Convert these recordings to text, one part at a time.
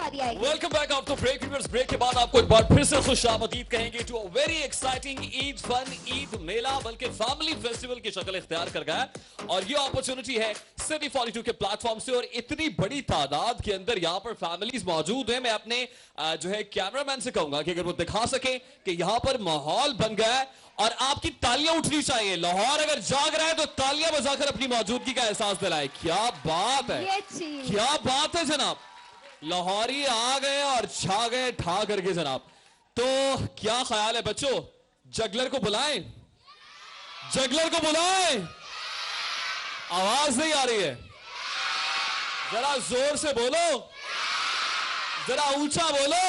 बारी आएगी। Welcome back after break. Viewers, break के बाद आपको एक बार फिर से खुशामदीद कहेंगे to a very exciting Eid fun Eid mela, बल्कि फैमिली फेस्टिवल की शक्ल इख्तियार कर गया है। और ये अपॉर्चुनिटी है सिटी 42 के प्लेटफॉर्म से, और इतनी बड़ी तादाद के अंदर यहाँ पर फैमिलीज मौजूद हैं। मैं अपने जो है कैमरामैन से कहूंगा कि अगर वो दिखा सके कि यहाँ पर माहौल बन गया है और आपकी तालियां उठनी चाहिए। लाहौर अगर जाग रहा है तो तालियां बजाकर अपनी मौजूदगी का एहसास दिलाए। क्या बात है, क्या बात है जनाब। लाहौरी आ गए और छा गए ठा करके जनाब। तो क्या ख्याल है बच्चों, जगलर को बुलाएं? जगलर को बुलाएं? आवाज नहीं आ रही है, जरा जोर से बोलो, जरा ऊंचा बोलो।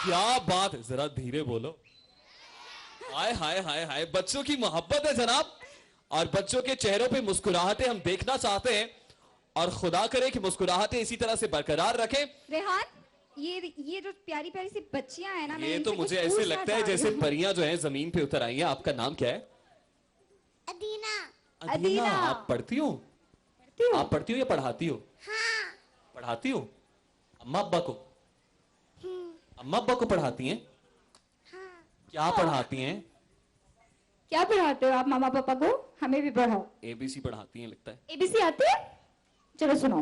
क्या बात है, जरा धीरे बोलो। हाय हाय हाय हाय, बच्चों की मोहब्बत है जनाब, और बच्चों के चेहरों पे मुस्कुराहटें हम देखना चाहते हैं, और खुदा करे कि मुस्कुराहटें इसी तरह से बरकरार रखें। रेहान, ये जो प्यारी प्यारी सी बच्चियां हैं ना, ये तो मुझे ऐसे लगता है जैसे परियां जो हैं जमीन पे उतर आई हैं। आपका नाम क्या है? अदीना। अदीना। आप पढ़ती हो? आप पढ़ती हो या पढ़ाती हो? हाँ। पढ़ाती हो? अम्मा अब्बा को? अम्मा अब्बा को पढ़ाती हैं? हाँ। क्या पढ़ाती हैं? क्या पढ़ाते हो आप मामा पापा को? हमें भी पढ़ाओ। एबीसी पढ़ाती हैं लगता है। एबीसी आती है? चलो सुनो।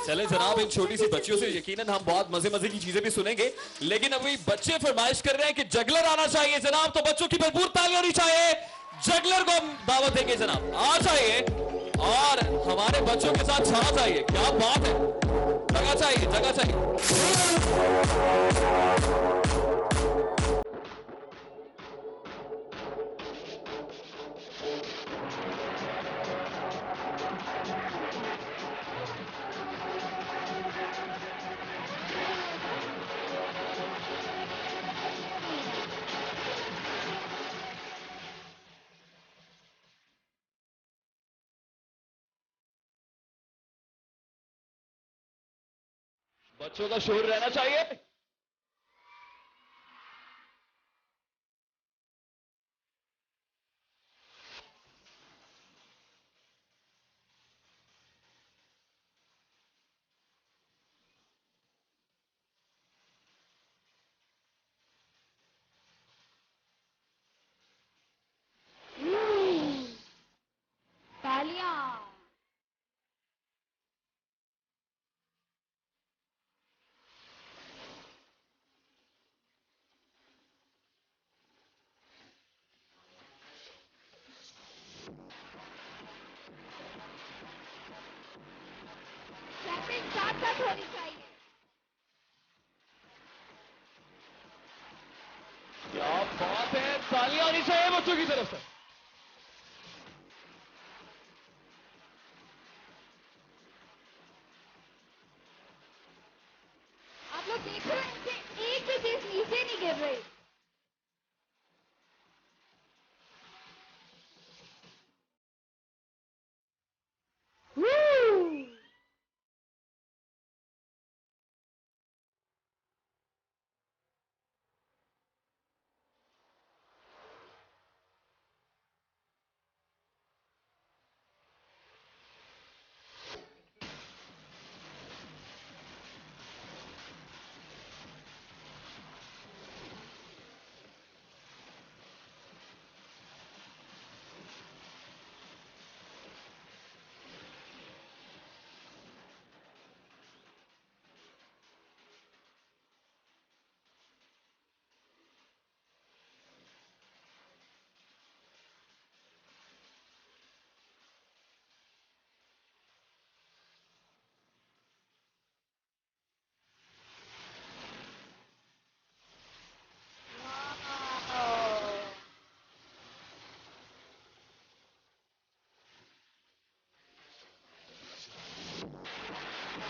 चले जनाब, इन छोटी सी बच्चियों से यकीनन हम बहुत मजे मजे की चीजें भी सुनेंगे, लेकिन अभी बच्चे फरमाइश कर रहे हैं कि जगलर आना चाहिए जनाब। तो बच्चों की भरपूर तालियां होनी चाहिए। जगलर को हम दावत देंगे जनाब, आ जाइए और हमारे बच्चों के साथ छा जाइए। क्या बात है, जगह चाहिए, जगह चाहिए। बच्चों का शोर रहना चाहिए। तालियां। क्लैपिंग साथ साथ होनी चाहिए। क्या बात है, तालियां होनी चाहिए बच्चों की तरफ से। आप लोग देख रहे हो, इनसे एक भी चीज नीचे नहीं गिर रही।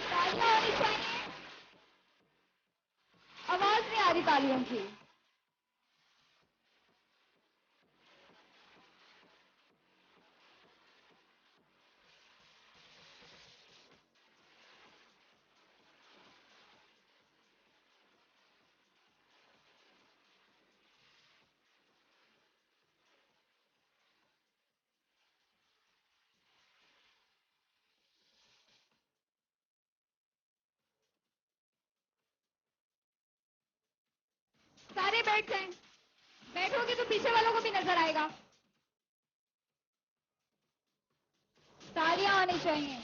तालियां होनी चाहिए। आवाज नहीं आ रही तालियों की। सारे बैठ जाएं। बैठोगे तो पीछे वालों को भी नजर आएगा। तालियां आनी चाहिए।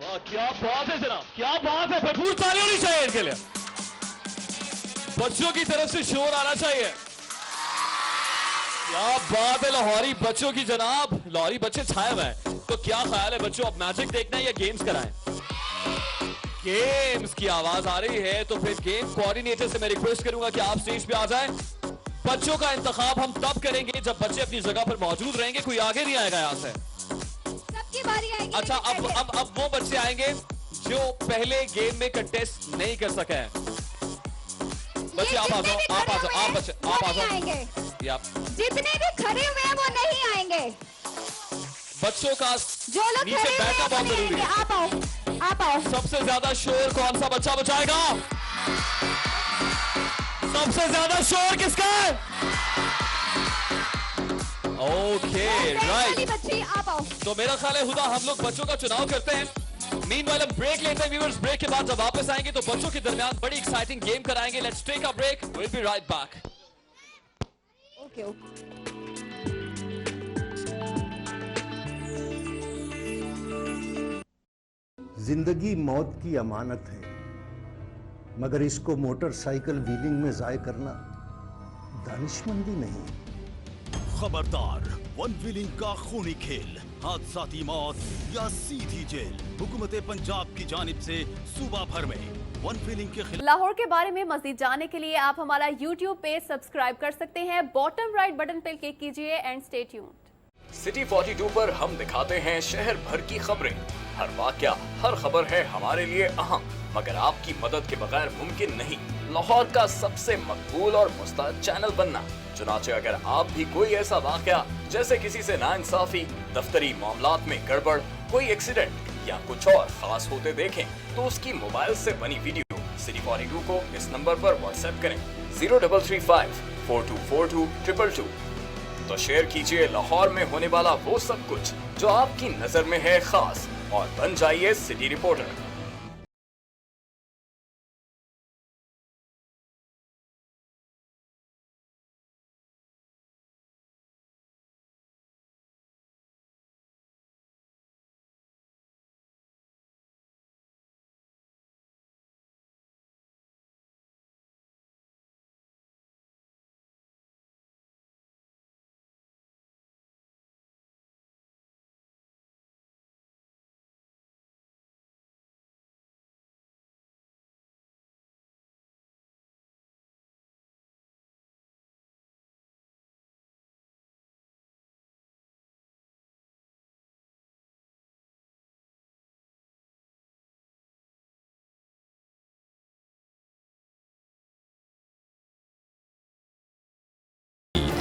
वाह क्या बात है जनाब, क्या बात है, भरपूर ताली होनी चाहिए इनके लिए। बच्चों की तरफ से शोर आना चाहिए। क्या बात है लाहौरी बच्चों की जनाब, लाहौरी बच्चे छाए हुए हैं। तो क्या ख्याल है बच्चों, अब मैजिक देखना है या गेम्स कराएं? गेम्स की आवाज आ रही है तो फिर गेम कोऑर्डिनेटर से मैं रिक्वेस्ट करूंगा कि आप स्टेज पे आ जाएं। बच्चों का इंतखाब हम तब करेंगे जब बच्चे अपनी जगह पर मौजूद रहेंगे, कोई आगे नहीं आएगा यहाँ से। सबकी बारी आएगी। अच्छा, अब वो बच्चे आएंगे जो पहले गेम में कंटेस्ट नहीं कर सके हैं। बच्चे आप आ जाओ, आप आ जाओ, आप बच्चे आप आ जाओ। जितने भी खड़े हुए हैं वो नहीं आएंगे। बच्चों का जो लोग नीचे खड़े हुए बैठना हैं वो बहुत नहीं जरूरी आएंगे। है। आप आओ, आप आओ। सबसे ज्यादा शोर कौन सा बच्चा बचाएगा? सबसे ज्यादा शोर किसका है? Okay right. बच्ची आप आओ। तो मेरा ख्याल है हुदा हम लोग बच्चों का चुनाव करते हैं। मीनवाइल हम ब्रेक लेते हैं व्यूअर्स। ब्रेक के बाद जब वापस आएंगे तो बच्चों के दरमियान बड़ी एक्साइटिंग गेम कराएंगे। Let's take a break, will be right back. Okay okay. जिंदगी मौत की अमानत है, मगर इसको मोटरसाइकिल व्हीलिंग में जाय करना दानिशमंदी नहीं। खबरदार, वन व्हीलिंग का खूनी खेल, हादसाती मौत या सीधी जेल। हुकूमत पंजाब की जानिब से सूबा भर में वन व्हीलिंग के खिलाफ। लाहौर के बारे में मजीद जानने के लिए आप हमारा YouTube पेज सब्सक्राइब कर सकते हैं। बॉटम राइट बटन पर क्लिक कीजिए एंड स्टे ट्यून्ड। सिटी 42 पर हम दिखाते हैं शहर भर की खबरें। हर वाकया, हर खबर है हमारे लिए अहम, मगर आपकी मदद के बगैर मुमकिन नहीं लाहौर का सबसे मकबूल और मुस्तैद चैनल बनना। चुनाचे अगर आप भी कोई ऐसा वाकया जैसे किसी से नाइंसाफी, दफ्तरी मामलात में गड़बड़, कोई एक्सीडेंट या कुछ और खास होते देखें तो उसकी मोबाइल से बनी वीडियो सिटी 42 को इस नंबर पर व्हाट्सएप करें 0335 4242 222। तो शेयर कीजिए लाहौर में होने वाला वो सब कुछ जो आपकी नजर में है खास, और बन जाइए सिटी रिपोर्टर।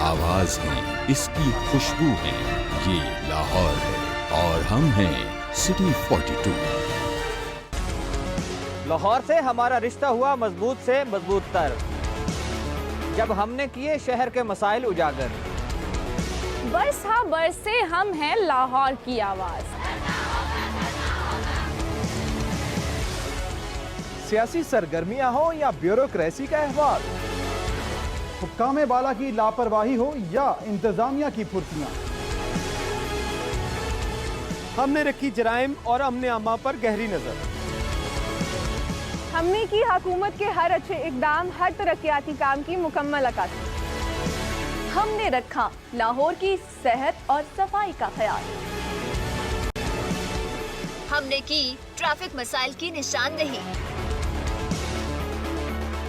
आवाज है, इसकी खुशबू है, ये लाहौर है और हम हैं सिटी 42। लाहौर से हमारा रिश्ता हुआ मजबूत से मजबूत तर, जब हमने किए शहर के मसाइल उजागर। बस हाँ बस से हम हैं लाहौर की आवाज। सियासी सरगर्मियां हो या ब्यूरोक्रेसी का अहवाल, हुक्काम बाला की लापरवाही हो या इंतजामिया की फुर्तियां, हमने रखी जराइम और अमने अम्मा पर गहरी नजर। हमने की हुकूमत के हर अच्छे इकदाम, हर तरक्याती काम की मुकम्मल अक्कासी। हमने रखा लाहौर की सेहत और सफाई का ख्याल। हमने की ट्रैफिक मसाइल की निशानदेही।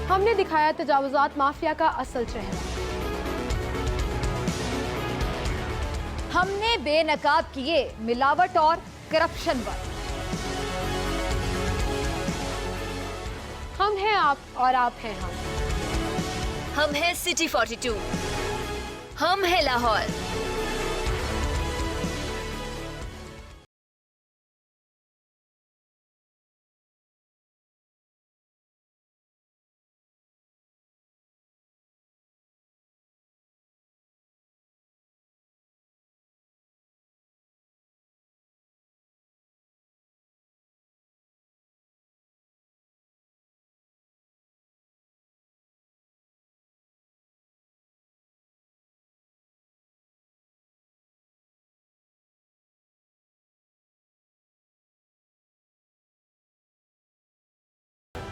हमने दिखाया तजावुजात माफिया का असल चेहरा। हमने बेनकाब किए मिलावट और करप्शन पर। हम हैं आप और आप हैं हम। हम हैं सिटी 42, हम हैं लाहौर।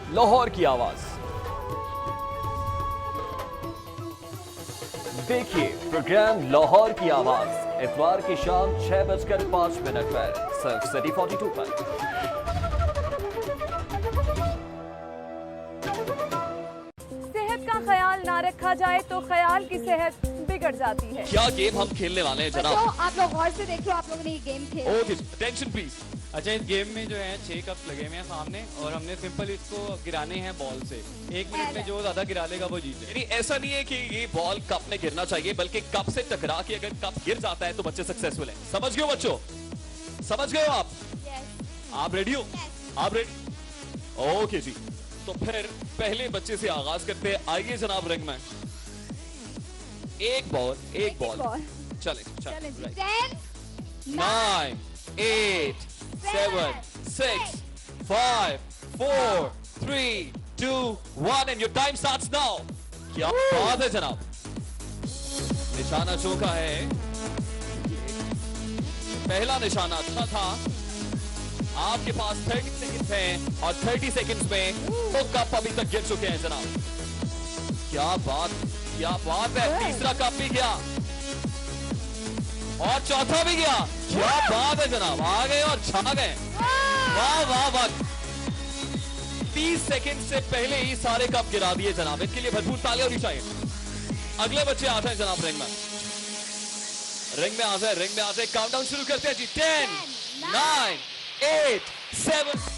लाहौर की आवाज। देखिए प्रोग्राम लाहौर की आवाज इतवार की शाम 6:05 पर सिर्फ सिटी 42 पर। सेहत का ख्याल ना रखा जाए तो ख्याल की सेहत बिगड़ जाती है। क्या गेम हम खेलने वाले हैं जनाब? बच्चों, आप लोग गौर से देख लो, आप लोगों ने ये गेम खेला। Okay, tension please. अच्छा, इस गेम में जो है 6 कप लगे हुए हैं सामने और हमने सिंपल इसको गिराने हैं बॉल से। 1 मिनट में जो ज्यादा गिरा लेगा वो जीते। यानी ऐसा नहीं है कि ये बॉल कप में गिरना चाहिए, बल्कि कप से टकरा के अगर कप गिर जाता है तो बच्चे सक्सेसफुल हैं। समझ गए हो बच्चों? समझ गए हो आप? आप रेडी हो? आप रेडी? ओके जी, तो फिर पहले बच्चे से आगाज करते हैं। आइए जनाब रिंग में। एक बॉल चले 10, 9, 8, 7, 6, 5, 4, 3, 2, 1 and your time starts now. क्या बात है जनाब, निशाना चौका है। पहला निशाना अच्छा था। आपके पास 30 सेकंड्स हैं और 30 सेकंड्स में तो कप अभी तक गिर चुके हैं जनाब। क्या बात है। तीसरा कप भी गया और चौथा भी गया। क्या बात है जनाब, आ गए और छा गए। वाह वाह वाह, 30 सेकंड से पहले ही सारे कप गिरा दिए जनाब। इनके लिए भरपूर तालियां होनी चाहिए। अगले बच्चे आते हैं जनाब रिंग में। रिंग में आ जाए। काउंटडाउन शुरू करते हैं जी। 10, 9, 8, 7।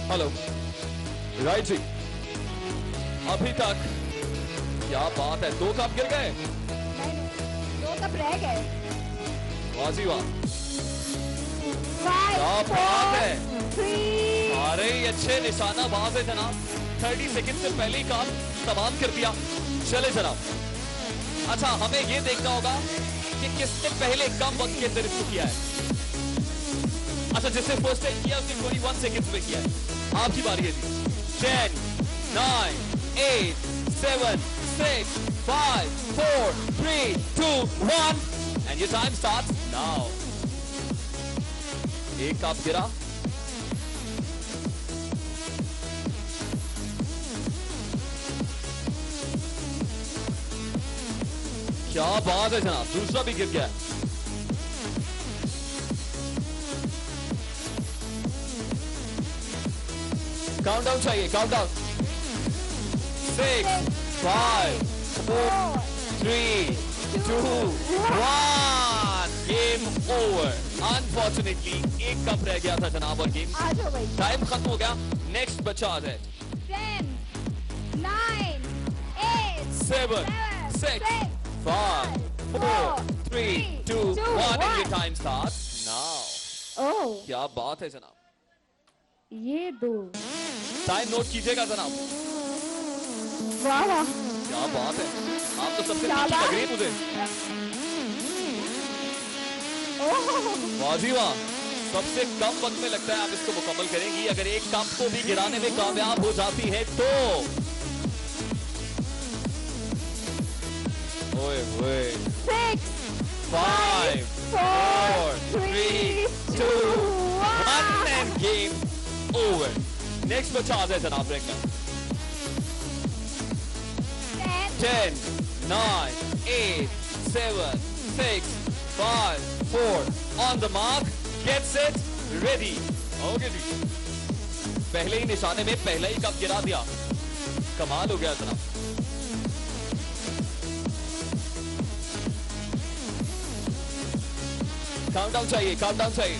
हेलो राइट जी, अभी तक क्या बात है, 2 कप गिर गए। 2 कप रह गए। वाह जी वाह, क्या बात है। सारे ही अच्छे निशाना बाज है जनाब। 30 सेकंड से पहले ही काम तमाम कर दिया। चले जनाब, अच्छा हमें ये देखना होगा कि किसने पहले कम वक्त के अंदर इसको किया है। अच्छा, जिसने फर्स्ट टाइम किया उसने 21 सेकंड्स में किया है। आपकी बारी है जी। 10, 9, 8, 7, 6, 5, 4, 3, 2, 1 and your time starts now. एक कप गिरा। क्या बात है जनाब, दूसरा भी गिर गया। काउंटडाउन चाहिए, काउंटडाउन। 6, 5, 4, 3, 2, 1 game over. अनफॉर्चुनेटली एक कप रह गया था जनाब और गेम टाइम खत्म हो गया। नेक्स्ट बच्चा आ जाए। 10, 9, 8, 7, 6, 5, 4, 3, 2, 1 and your time starts now. क्या बात है जनाब, ये 2 टाइम नोट कीजिएगा जनाब। वाह वाह, क्या बात है, आप तो सबसे तीखी लग रही है मुझे। वाह जी वाह, सबसे कम वक्त में लगता है आप इसको मुकम्मल करेंगी। अगर एक कप को भी गिराने में कामयाब हो जाती है तो ओए ओए। 6, 5, 4, 3, 2, 1 and game over. नेक्स्ट बच्चा आ जाए जनाब ब्रेक में। 10, 9, 8, 7, 6, 5, 4 on the mark, get set, ready. Okay ji, पहले ही निशाने में पहला ही कप गिरा दिया। कमाल हो गया जनाब। काउंटडाउन चाहिए, काउंटडाउन चाहिए।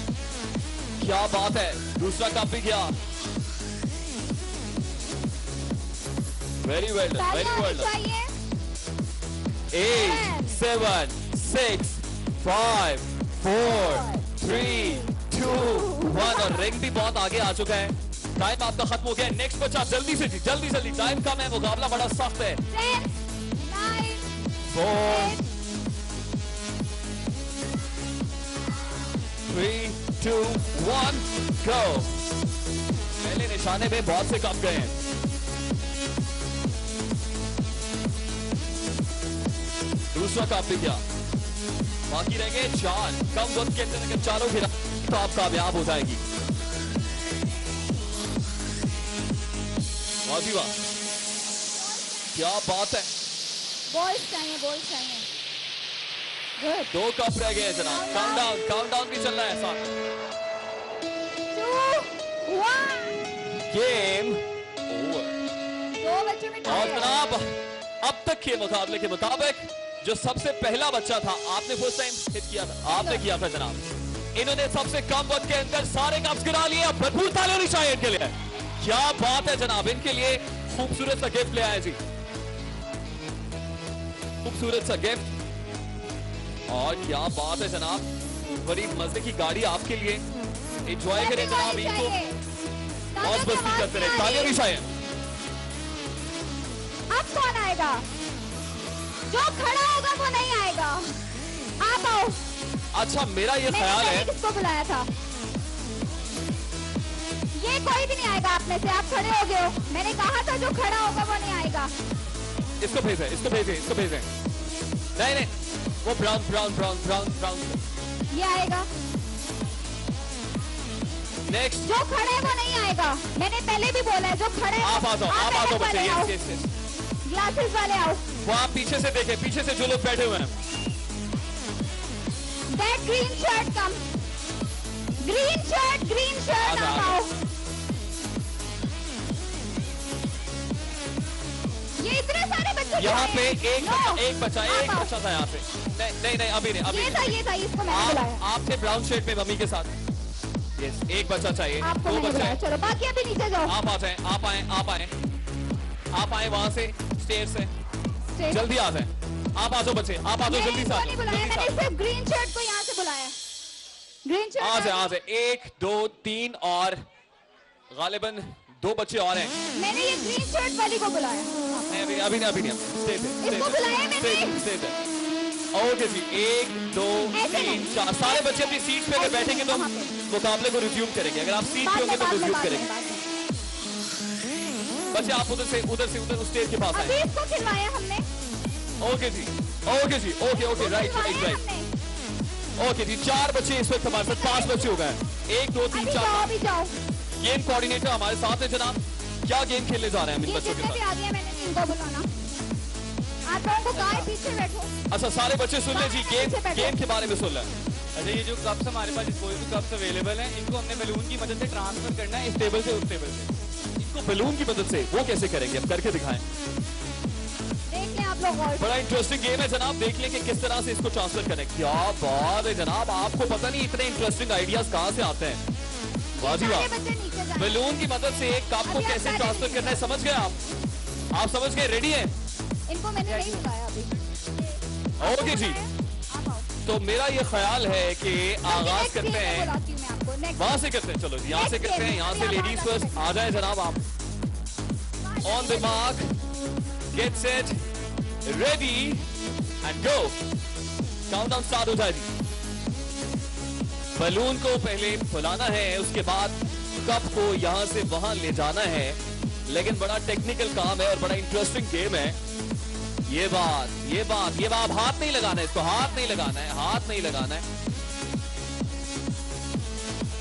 क्या बात है, दूसरा कप भी गया। Very well done, very well done. 8, 7, 6, 5, 4, 3, 2, 1 और रिंग भी बहुत आगे आ चुका है। टाइम आपका खत्म हो गया। नेक्स्ट बच्चा जल्दी से जी, जल्दी जल्दी, टाइम कम है, मुकाबला बड़ा सख्त है। 10, 9, 4, 3, 2, 1 go। पहले निशाने में बहुत से कप गए हैं। दूसरा कप भी किया, बाकी रह गए 4। कम वक्त के अंदर अगर चारों गिरा तो आप कामयाब हो जाएगी। वाह जी वाह, क्या बात है। बॉल्स चाहिए, बॉल्स चाहिए। गुड। 2 कप रह गए जनाब। काउंटडाउन भी चल रहा है साथ। 2, 1। Game over. 2 बच्चों में और जनाब अब तक के मुकाबले के मुताबिक जो सबसे पहला बच्चा था, आपने फर्स्ट टाइम हिट किया था, आपने किया था जनाब। इन्होंने सबसे कम वक्त के अंदर सारे कप्स गिरा लिए। भरपूर तालियां होनी चाहिए इनके लिए। क्या बात है जनाब, इनके लिए खूबसूरत सा गिफ्ट ले आए जी, खूबसूरत सा गिफ्ट। और क्या बात है जनाब, बड़ी मजे की गाड़ी आपके लिए। एंजॉय करें जनाब, इनको मौज मस्ती करते रहे। तालियां भी चाहिए। अब कौन आएगा? जो खड़ा होगा वो नहीं आएगा। आप आओ। अच्छा, मेरा ये ख्याल है, किसको बुलाया था? ये कोई भी नहीं आएगा आप में से। आप खड़े हो गए हो। मैंने कहा था जो खड़ा होगा वो नहीं आएगा। इसको भेजें, इसको भेजें, इसको भेजें। नहीं नहीं, वो brown brown brown brown brown ये आएगा। नेक्स्ट। जो खड़े है वो नहीं आएगा। मैंने पहले भी बोला है, जो खड़े आप आ जाओ, आप आ जाओ बच्चे। Yes yes yes. ग्लासेस वाले आओ। वो आप पीछे से देखें, पीछे से जो लोग बैठे हुए हैं। That green shirt come. Green shirt आप आओ। ये इतने सारे बच्चे यहाँ पे एक बच्चा था यहाँ पे। नहीं नहीं, अभी नहीं, अभी ये था, इसको मैंने बुलाया। आपने ब्राउन शर्ट में मम्मी के साथ। यस, एक बच्चा चाहिए। आपको 2 मैंने बच्चे। बुलाया। चलो बाकी अभी नीचे जाओ। आप आ जाएं, आप आए, आप आए, आप आए वहां से, स्टेज से। जल्दी आ जाएं। आप आ जाओ बच्चे, आप आ जाओ जल्दी से। मैंने सिर्फ ग्रीन शर्ट को यहाँ से बुलाया। ग्रीन शर्ट आ जाए। 1 2 3 और गालिबन 2 बच्चे और हैं। मैंने ये ग्रीन शर्ट वाली को बुलाया। अभी नहीं। इसको बुलाया मैंने। ओके जी, 1 2 3 4 सारे बच्चे अपनी सीट पे अगर बैठेंगे तो हम मुकाबले को रिज्यूम करेंगे। अगर आप सीट पे होंगे तो रिज्यूम करेंगे। बच्चे आप उधर स्टेज के पास आए। इसको खिलवाया हमने। ओके जी, ओके राइट। ओके जी, 4 बच्चे इस वक्त हमारे साथ, 5 बच्चे हो गए। 1 2 3 4। जाओ। गेम कोऑर्डिनेटर हमारे साथ है जनाब। क्या गेम खेलने जा रहे हैं हम इन बच्चों के साथ? मैंने इनको बुलाना। आप लोगों को कहा पीछे बैठो। अच्छा, सारे बच्चे सुन ले जी, गेम के बारे में सुन लें। अच्छा, ये जो कप्स हमारे पास डिस्पोजेबल कप्स अवेलेबल हैं, इनको हमने बलून की मदद से ट्रांसफर करना है इस टेबल से उस टेबल से। इनको बलून की मदद से वो कैसे करेंगे, अब करके दिखाएं। देख लें आप लोग। बड़ा इंटरेस्टिंग गेम है जनाब, देख लें कि किस तरह से इसको ट्रांसफर करें। क्या बात है जनाब, आपको पता नहीं इतने इंटरेस्टिंग आइडियाज कहाँ से आते हैं। वाह जी वाह। बलून की मदद से एक कप को कैसे ट्रांसफर करना है, समझ गए आप समझ गए? रेडी है? इनको मैंने नहीं बुलाया अभी। ओके जी, तो मेरा ये ख्याल है कि आगाज करते हैं, वहां से करते हैं। चलो जी, यहाँ से करते हैं, यहाँ से लेडीज फर्स्ट। आ जाए जनाब आप। On the mark, get set, ready and go. Countdown start हो जाए जी। बलून को पहले फुलाना है, उसके बाद कप को यहाँ से वहां ले जाना है। लेकिन बड़ा टेक्निकल काम है और बड़ा इंटरेस्टिंग गेम है। ये बात हाथ नहीं लगाना है, इसको हाथ नहीं लगाना है, हाथ नहीं लगाना है।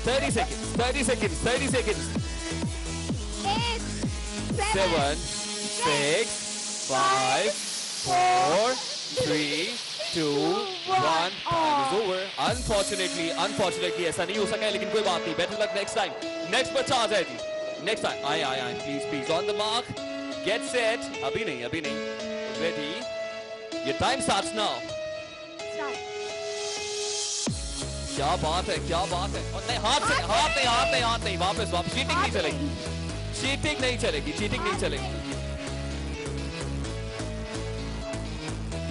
30 seconds 30 seconds 30 seconds 7 6 5 4 3 2 1 time is over। Unfortunately ऐसा नहीं हो सका है, लेकिन कोई बात नहीं। Better luck next time. Next बच्चा आ जाए जी। नेक्स्ट टाइम आए please on the mark, get set. अभी नहीं, रेडी, ये टाइम स्टार्ट्स नाउ। क्या बात है। और नहीं, हाथ नहीं, वापस चीटिंग नहीं चलेगी।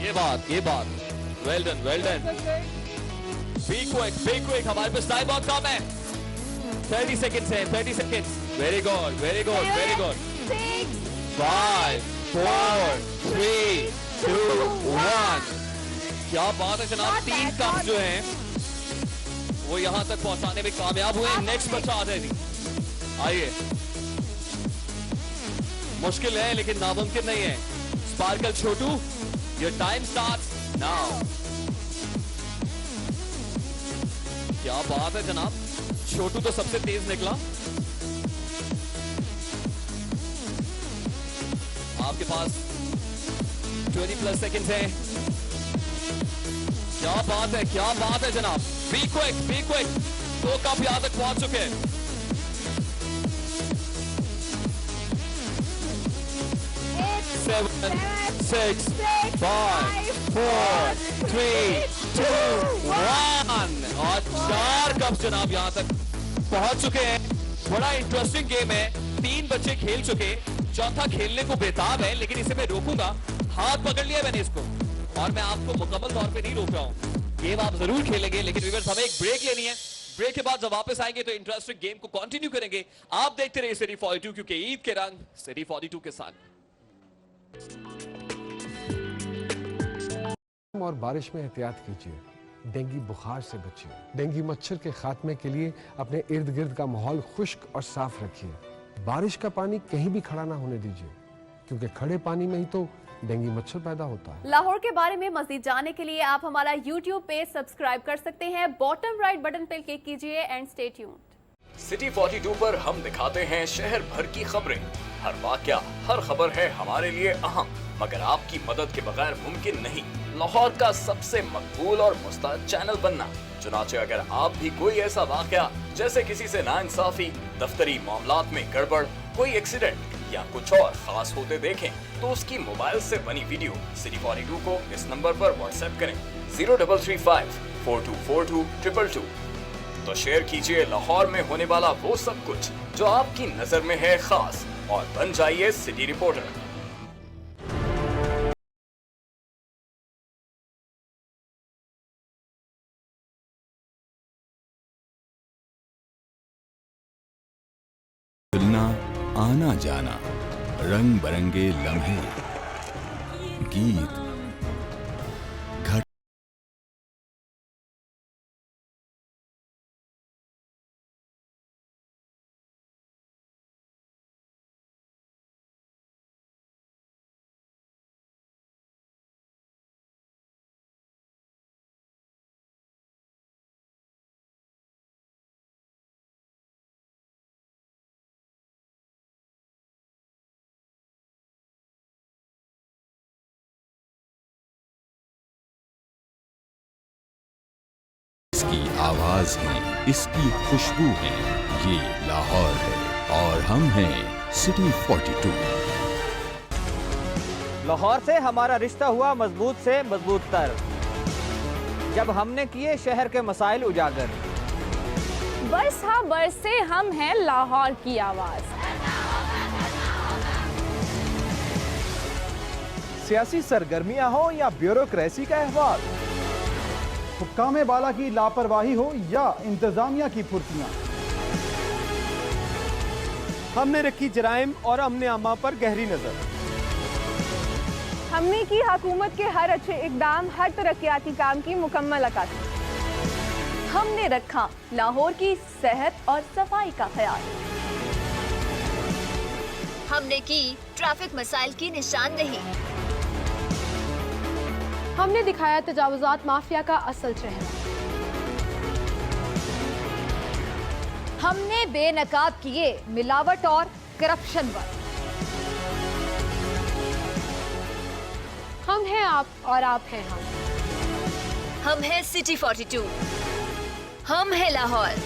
ये बात वेल डन। बी क्विक, हमारे पास टाइम बहुत कम है। 30 seconds है, 30 seconds। Very good. 5 4 3 2 1। क्या बात है जनाब, 3 कप जो हैं वो यहाँ तक पहुंचाने में कामयाब हुए। नेक्स्ट बच्चा आ जाए जी, आइए। मुश्किल है लेकिन नामुमकिन नहीं है। Sparkle Chhotu, your time starts now. बात है जनाब, छोटू तो सबसे तेज निकला। आपके पास 20+ सेकंड्स हैं। क्या बात है जनाब, बी क्विक। 2 कप यहां तक पहुंच चुके हैं। Seven, 6, 5, 4, 3, 2, 1 और 4 कप जनाब यहां तक पहुंच चुके हैं। बड़ा इंटरेस्टिंग गेम है, 3 बच्चे खेल चुके, चौथा खेलने को बेताब है, लेकिन इसे मैं रोकूंगा। हाथ पकड़ लिया मैंने इसको और मैं आपको मुकम्मल तौर पे नहीं रोक रहा हूं। गेम आप जरूर खेलेंगे, लेकिन व्यूअर्स हमें एक ब्रेक लेनी है। ब्रेक के बाद जब वापस आएंगे तो इंटरेस्टिंग गेम को कंटिन्यू करेंगे। आप देखते रहिए सिटी 42, क्योंकि ईद के रंग सिटी 42 के साथ। और बारिश में एहतियात कीजिए, डेंगू बुखार से बचिए। डेंगू मच्छर के खात्मे के लिए अपने इर्द गिर्द का माहौल खुश्क और साफ रखिए। बारिश का पानी कहीं भी खड़ा ना होने दीजिए, क्योंकि खड़े पानी में ही तो डेंगू मच्छर पैदा होता है। लाहौर के बारे में मजीद जानने के लिए आप हमारा YouTube पेज सब्सक्राइब कर सकते हैं। बॉटम राइट बटन पर क्लिक कीजिए एंड स्टे ट्यून्ड। सिटी 42 पर हम दिखाते हैं शहर भर की खबरें। हर वाकया, हर खबर है हमारे लिए अहम, मगर आपकी मदद के बगैर मुमकिन नहीं लाहौर का सबसे मकबूल और मुस्तैद चैनल बनना। चुनाचे अगर आप भी कोई ऐसा वाकया, जैसे किसी से नाइंसाफी, दफ्तरी मामलात में गड़बड़, कोई एक्सीडेंट या कुछ और खास होते देखें, तो उसकी मोबाइल से बनी वीडियो सिटी 42 को इस नंबर पर व्हाट्सएप करें 0335 4242 222। तो शेयर कीजिए लाहौर में होने वाला वो सब कुछ जो आपकी नजर में है खास, और बन जाइए सिटी रिपोर्टर। मिलना, आना जाना, रंग बरंगे लम्हे, गीत, इसकी आवाज है, इसकी खुशबू है, ये लाहौर है और हम हैं सिटी 42। लाहौर से हमारा रिश्ता हुआ मजबूत से मजबूत तर, जब हमने किए शहर के मसाइल उजागर। बस हाँ बस से हम हैं लाहौर की आवाज। सियासी सरगर्मियां हो या ब्यूरोक्रेसी का अहवाल, हुक्काम बाला की लापरवाही हो या इंतजामिया की फुर्तियां, हमने रखी जराइम और अमने अमा पर गहरी नजर। हमने की हुकूमत के हर अच्छे इकदाम, हर तरक्याती काम की मुकम्मल अक्कासी। हमने रखा लाहौर की सेहत और सफाई का ख्याल। हमने की ट्रैफिक मसाइल की निशानदेही। हमने दिखाया तजावुजात माफिया का असल चेहरा। हमने बेनकाब किए मिलावट और करप्शन पर। हम हैं आप और आप हैं हम। हम हैं सिटी 42, हम हैं लाहौर।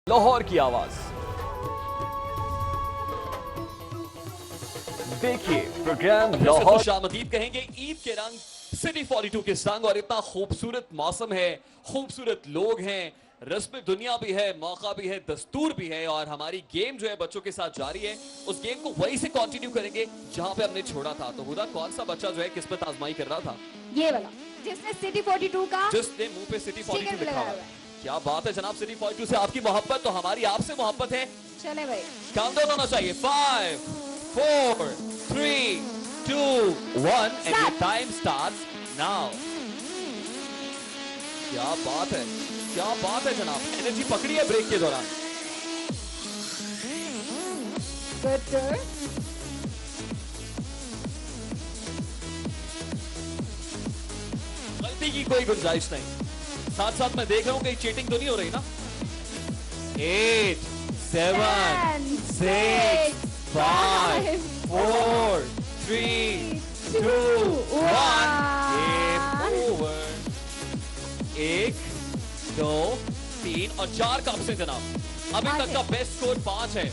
लाहौर की आवाज देखिए, प्रोग्राम लाहौर खुशामदीद कहेंगे ईद के रंग सिटी 42 के संग। और इतना खूबसूरत मौसम है, खूबसूरत लोग हैं, रस्म दुनिया भी है, मौका भी है, दस्तूर भी है और हमारी गेम जो है बच्चों के साथ जारी है। उस गेम को वहीं से कंटिन्यू करेंगे जहां पे हमने छोड़ा था। तो हुदा कौन सा बच्चा जो है किस्मत आजमाई कर रहा था? ये वाला जिसने सिटी 42 का जिसने मुंह पे सिटी 42 लिखा हुआ है। क्या बात है जनाब, सिटी 42 से आपकी मोहब्बत तो हमारी आपसे मोहब्बत है। चले भाई, काउंटडाउन होना चाहिए। 5 4 3 2 1 and your time starts now. क्या बात है, क्या बात है जनाब, एनर्जी पकड़ी है ब्रेक के दौरान। गलती की कोई गुंजाइश नहीं। साथ साथ मैं देख रहा हूं कहीं चीटिंग तो नहीं हो रही ना। 8 7 6 5 4 3 2 1 गेम ओवर। 1 2 3 और 4 कप्स हैं जनाब। अभी तक का बेस्ट स्कोर 5 है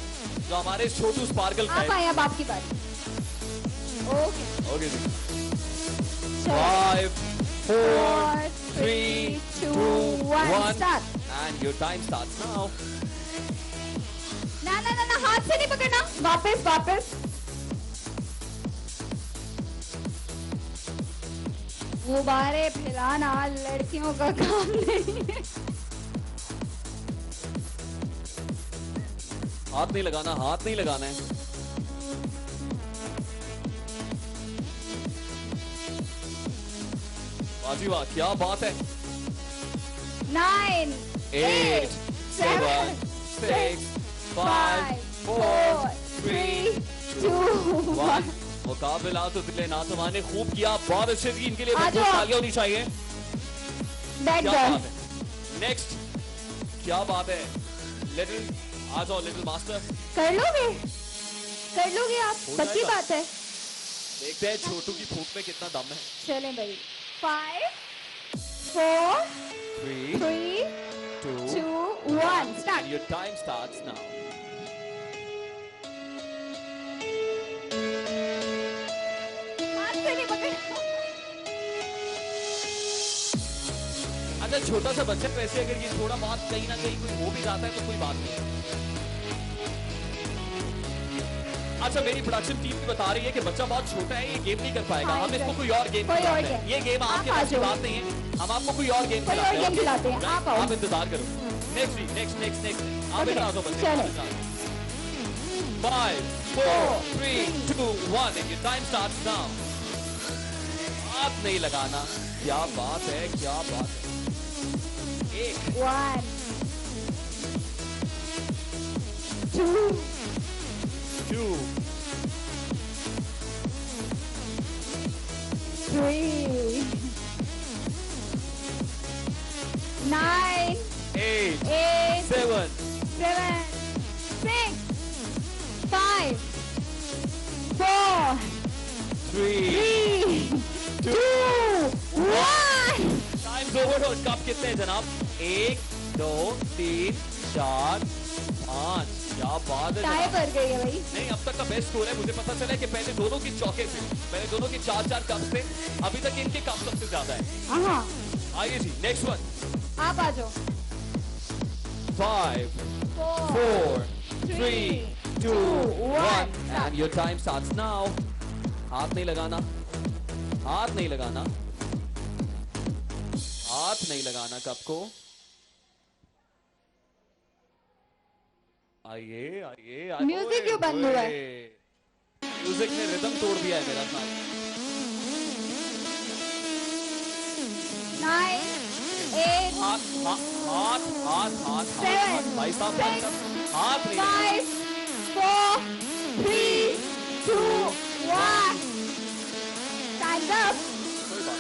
जो हमारे छोटू स्पार्कल का है। अब आपकी बारी। Okay ji. 5 4 3 2 1 and your time starts now. ना ना ना ना, हाथ से नहीं पकड़ना, वापस वापस। गुब्बारे फैलाना लड़कियों का काम नहीं है। हाथ नहीं लगाना, हाथ नहीं लगाना है। बाजी वाह, क्या बात है। 9 8 7 6 5 4 3 2 1 मुकाबला तो दिले ना तुम्हारे खूब किया, बहुत अच्छे की इनके लिए तालियां होनी चाहिए। क्या बात है। नेक्स्ट, क्या बात है। लिटिल आ जाओ लिटिल मास्टर। कर लोगे आप, पक्की बात है। देखते हैं छोटू की फूंक में कितना दम है। चलें भाई। 5 4 3 2 1 start. Your time starts now. हाथ से नहीं पकड़ना। अच्छा छोटा सा बच्चा वैसे अगर ये थोड़ा बहुत कहीं ना कहीं कोई हो भी जाता है तो कोई बात नहीं। अच्छा मेरी प्रोडक्शन टीम भी बता रही है कि बच्चा बहुत छोटा है, ये गेम नहीं कर पाएगा। हम इसको कोई और गेम खिलाते हैं। ये गेम आपके पास की बात नहीं है, हम आपको कोई और गेम खिलाते हैं। आप इंतजार करो। नेक्स्ट आप इधर आ जाओ बच्चे। 5 4 3 2 1 and your time starts now. हाथ नहीं लगाना। क्या बात है, क्या बात है। 1 2 3 9 8 7 6 5 4 3 2 1 टाइम्स ओवर। और कप कितने हैं जनाब? 1 2 3 4 5। क्या बात है, टाई पर गई है भाई। नहीं अब तक का बेस्ट स्कोर है। मुझे पता चला है कि पहले दोनों की चौके थे, पहले दोनों की 4-4 कप थे, अभी तक इनके कप सबसे ज्यादा है। आइए जी नेक्स्ट वन। आप आ जाओ। 5 4 3 2 1 and your time starts now. हाथ नहीं लगाना, हाथ नहीं लगाना, हाथ नहीं लगाना कप को। आइए आइए। म्यूजिक क्यों बंद हुआ है? म्यूजिक ने रिदम तोड़ दिया है मेरा साथ। 9 8 हाथ हाथ हाथ हाथ हाथ भाई साहब हाथ नहीं। 5 4 3 2 1 टाइम्स अप। कोई बात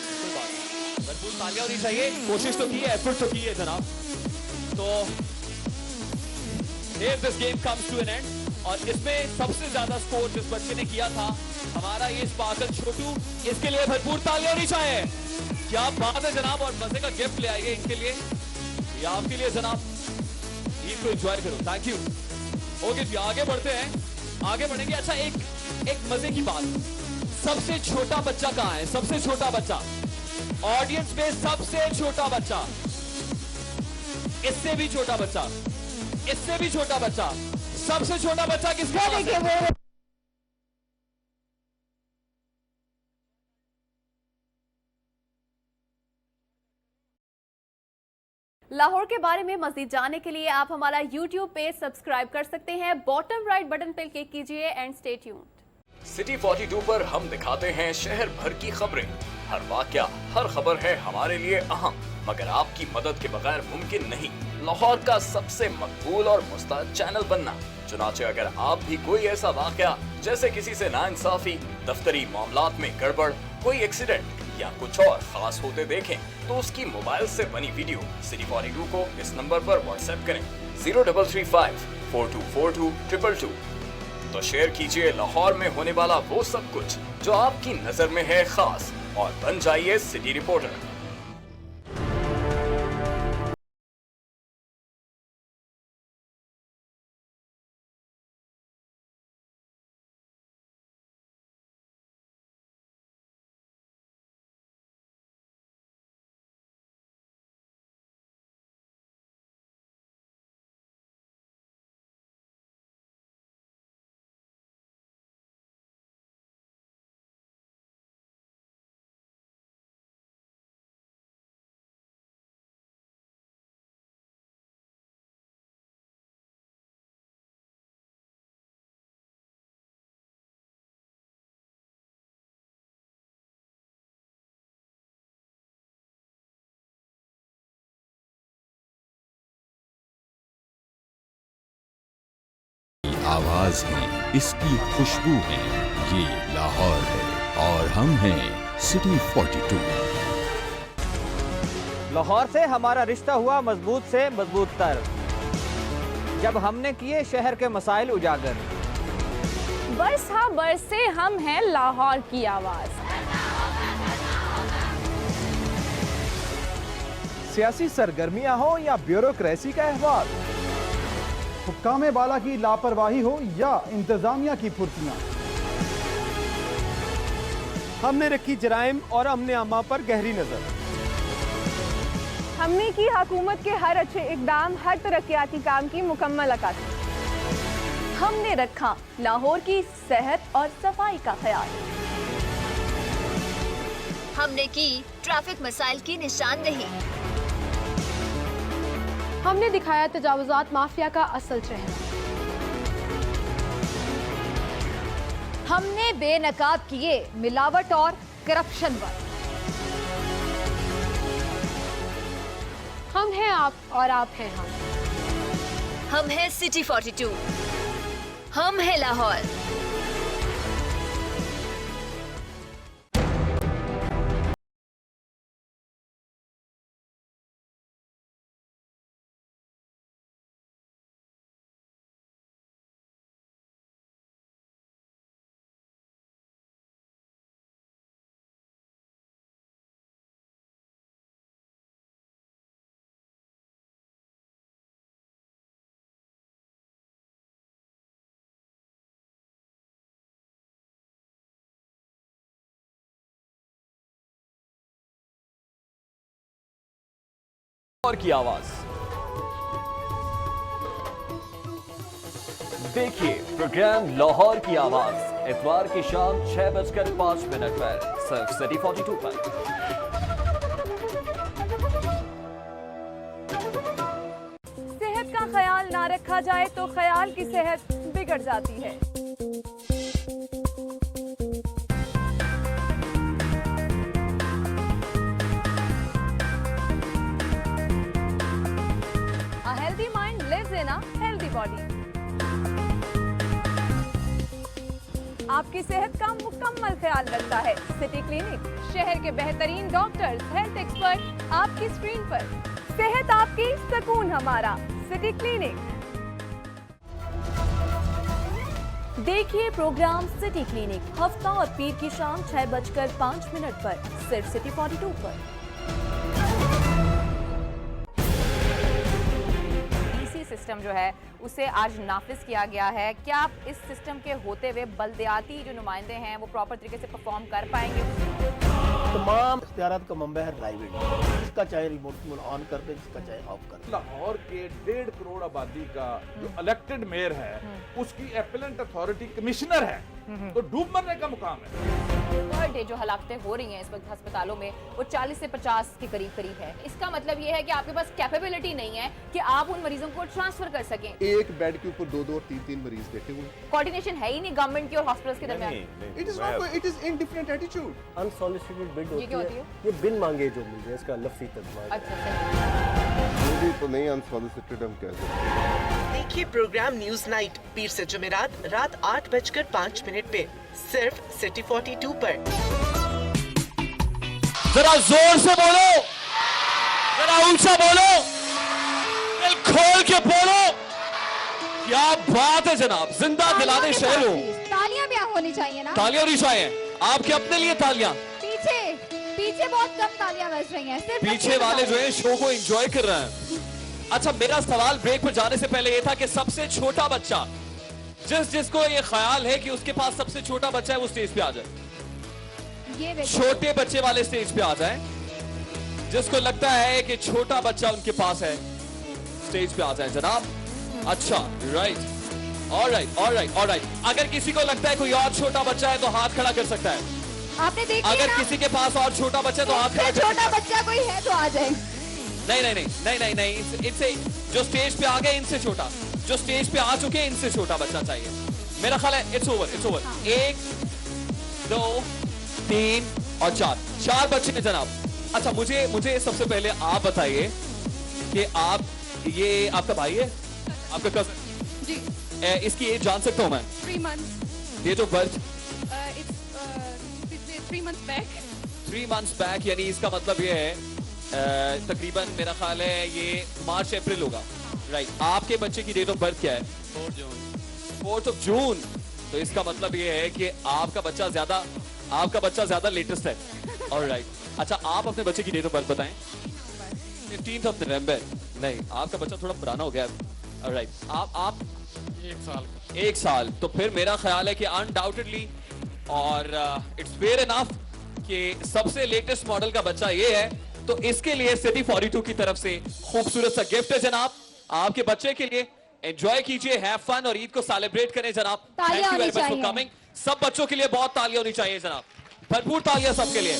भरपूर तालियां होनी चाहिए। कोशिश तो की है, एफर्ट तो की है जनाब। तो If this game comes to an end, और इसमें सबसे ज्यादा स्कोर जिस बच्चे ने किया था हमारा ये स्पार्कल छोटू, इसके लिए भरपूर तालियां होनी चाहिए। क्या बात है जनाब। और मजे का गिफ्ट ले आइए इनके लिए, ये आपके लिए जनाब। ईद को एंजॉय करो। Thank you. ओके जी आगे बढ़ते हैं, आगे बढ़ेंगे। अच्छा एक मजे की बात, सबसे छोटा बच्चा कहाँ है? सबसे छोटा बच्चा ऑडियंस में, सबसे छोटा बच्चा इससे भी छोटा बच्चा, इससे भी छोटा बच्चा, सबसे छोटा बच्चा किसका है? लाहौर के बारे में मज़ीद जानने के लिए आप हमारा YouTube पेज सब्सक्राइब कर सकते हैं। बॉटम राइट बटन पर क्लिक कीजिए एंड स्टे ट्यून्ड। सिटी 42 पर हम दिखाते हैं शहर भर की खबरें। हर वाकया, हर खबर है हमारे लिए अहम, मगर आपकी मदद के बगैर मुमकिन नहीं लाहौर का सबसे मकबूल और मुस्तैद चैनल बनना। चुनाचे अगर आप भी कोई ऐसा वाकया जैसे किसी से नाइंसाफी, दफ्तरी मामलात में गड़बड़, कोई एक्सीडेंट या कुछ और खास होते देखें तो उसकी मोबाइल से बनी वीडियो सिटी 42 को इस नंबर पर व्हाट्सएप करें 0335 4242 222। तो शेयर कीजिए लाहौर में होने वाला वो सब कुछ जो आपकी नजर में है खास, और बन जाइए सिटी रिपोर्टर। आवाज है, इसकी खुशबू है, ये लाहौर है और हम हैं सिटी 42। लाहौर से हमारा रिश्ता हुआ मजबूत से मजबूत तर, जब हमने किए शहर के मसाइल उजागर। बरस हाँ बरसे हम हैं लाहौर की आवाज। सियासी सरगर्मियां हो या ब्यूरोक्रेसी का अहवाल, हुक्काम बाला की लापरवाही हो या इंतजामिया की फुर्तियां, हमने रखी जराइम और अमने आमा पर गहरी नजर। हमने की हुकूमत के हर अच्छे इकदाम, हर तरक्याती काम की मुकम्मल अक्कासी। हमने रखा लाहौर की सेहत और सफाई का ख्याल। हमने की ट्रैफिक मसाइल की निशानदेही। हमने दिखाया तजावुजात माफिया का असल चेहरा। हमने बेनकाब किए मिलावट और करप्शन पर। हम हैं आप और आप हैं हम। हम हैं सिटी 42, हम हैं लाहौर। लाहौर की आवाज देखिए प्रोग्राम लाहौर की आवाज इतवार की शाम 6:05 पर सिर्फ सिटी 42 पर। सेहत का ख्याल ना रखा जाए तो ख्याल की सेहत बिगड़ जाती है। A healthy mind lives in a healthy body. आपकी सेहत का मुकम्मल ख्याल रखता है सिटी क्लिनिक। शहर के बेहतरीन डॉक्टर्स, हेल्थ एक्सपर्ट आपकी स्क्रीन पर। सेहत आपकी, सुकून हमारा, सिटी क्लिनिक। देखिए प्रोग्राम सिटी क्लिनिक हफ्ता और पीर की शाम 6:05 पर सिर्फ सिटी 42 पर। सिस्टम जो है उसे आज नाफिज किया गया है। क्या आप इस सिस्टम के होते हुए बल्दियाती जो नुमाइंदे हैं वो प्रॉपर तरीके से परफॉर्म कर पाएंगे? तमाम इख्तियारात का मंबा है ड्राइविंग, इसका चाहे रिमोट ऑन कर दे, इसका चाहे ऑफ कर दे। लाहौर के 1.5 करोड़ आबादी का जो इलेक्टेड मेयर है उसकी एपेलेंट अथॉरिटी कमिश्नर है, तो डूब मरने का मुकाम है। पर डे जो हलाकतें हो रही हैं इस वक्त अस्पतालों में वो 40 से 50 के करीब है। इसका मतलब ये है कि आपके पास कैपेबिलिटी नहीं है कि आप उन मरीजों को ट्रांसफर कर सकें। एक बेड के ऊपर 2 और 3 मरीज बैठे हुए। कोऑर्डिनेशन है ही नहीं गवर्नमेंट की और हॉस्पिटल्स के दरमियान। It is not, it is indifferent attitude. Unsolicited bid ये क्या होती है? ये बिन मांगे जो मिल जाए, इसका लफ्ज़ी तर्जुमा। अच्छा मुझे तो नहीं अनसॉलिसिटेड हम कह सकते। देखिए प्रोग्राम न्यूज नाइट पीर से जुमेरात रात 8:05 पे सिर्फ सिटी 42 पर। जरा जोर से बोलो, जरा ऊंचा बोलो, दिल खोल के बोलो। क्या बात है जनाब, जिंदा दिलाने शहर हो। तालियां भी होनी चाहिए ना। तालियां नहीं चाहिए आपके अपने लिए तालियां। पीछे बहुत कम तालियां बज रही हैं, सिर्फ पीछे वाले जो है शो को एंजॉय कर रहे हैं। अच्छा, मेरा सवाल ब्रेक पर जाने से पहले ये था कि सबसे छोटा बच्चा, जिसको ये ख्याल है कि उसके पास सबसे छोटा बच्चा है, वो स्टेज पे आ जाए। छोटे बच्चे वाले स्टेज पे आ जाए। जिसको लगता है कि छोटा बच्चा उनके पास है, स्टेज पे आ जाए जनाब। अच्छा, राइट, ऑलराइट, ऑलराइट, ऑलराइट। अगर किसी को लगता है कोई और छोटा बच्चा है तो हाथ खड़ा कर सकता है। आपने देखा अगर किसी के पास और छोटा बच्चा है तो हाथ खड़ा कर सकता है। छोटा बच्चा कोई है तो आ जाए। नहीं नहीं नहीं नहीं नहीं नहीं, इनसे जो स्टेज पे आ गए इनसे छोटा, जो स्टेज पे आ चुके हैं इनसे छोटा बच्चा चाहिए। मेरा ख्याल है इट्स ओवर, इट्स ओवर। 1 2 3 और 4 बच्चे हैं जनाब। अच्छा, मुझे सबसे पहले आप बताइए कि ये आपका भाई है, आपका कजन जी। इसकी एज जान सकता हूँ मैं? 3 months। ये जो birth 3 months back। 3 months back, यानी इसका मतलब ये है तकरीबन मेरा ख्याल है ये मार्च अप्रैल होगा, राइट। आपके बच्चे की डेट ऑफ बर्थ क्या है? 4 जून। तो इसका मतलब ये है कि आपका बच्चा ज्यादा लेटेस्ट है। ऑलराइट। अच्छा, आप अपने बच्चे की डेट ऑफ बर्थ बताएं। 15th of November। नहीं, आपका बच्चा थोड़ा पुराना हो गया। ऑलराइट। आप 1 साल। तो फिर मेरा ख्याल है कि अनडाउटेडली और इट्स फेयर इनफ कि सबसे लेटेस्ट मॉडल का बच्चा ये है, तो इसके लिए सिटी 42 की तरफ से खूबसूरत सा गिफ्ट है जनाब आपके बच्चे के लिए। एंजॉय कीजिए, हैव फन और ईद को सेलिब्रेट करें जनाब। Thank you very much for coming. सब बच्चों के लिए बहुत तालियां होनी चाहिए जनाब, भरपूर तालियां सबके लिए।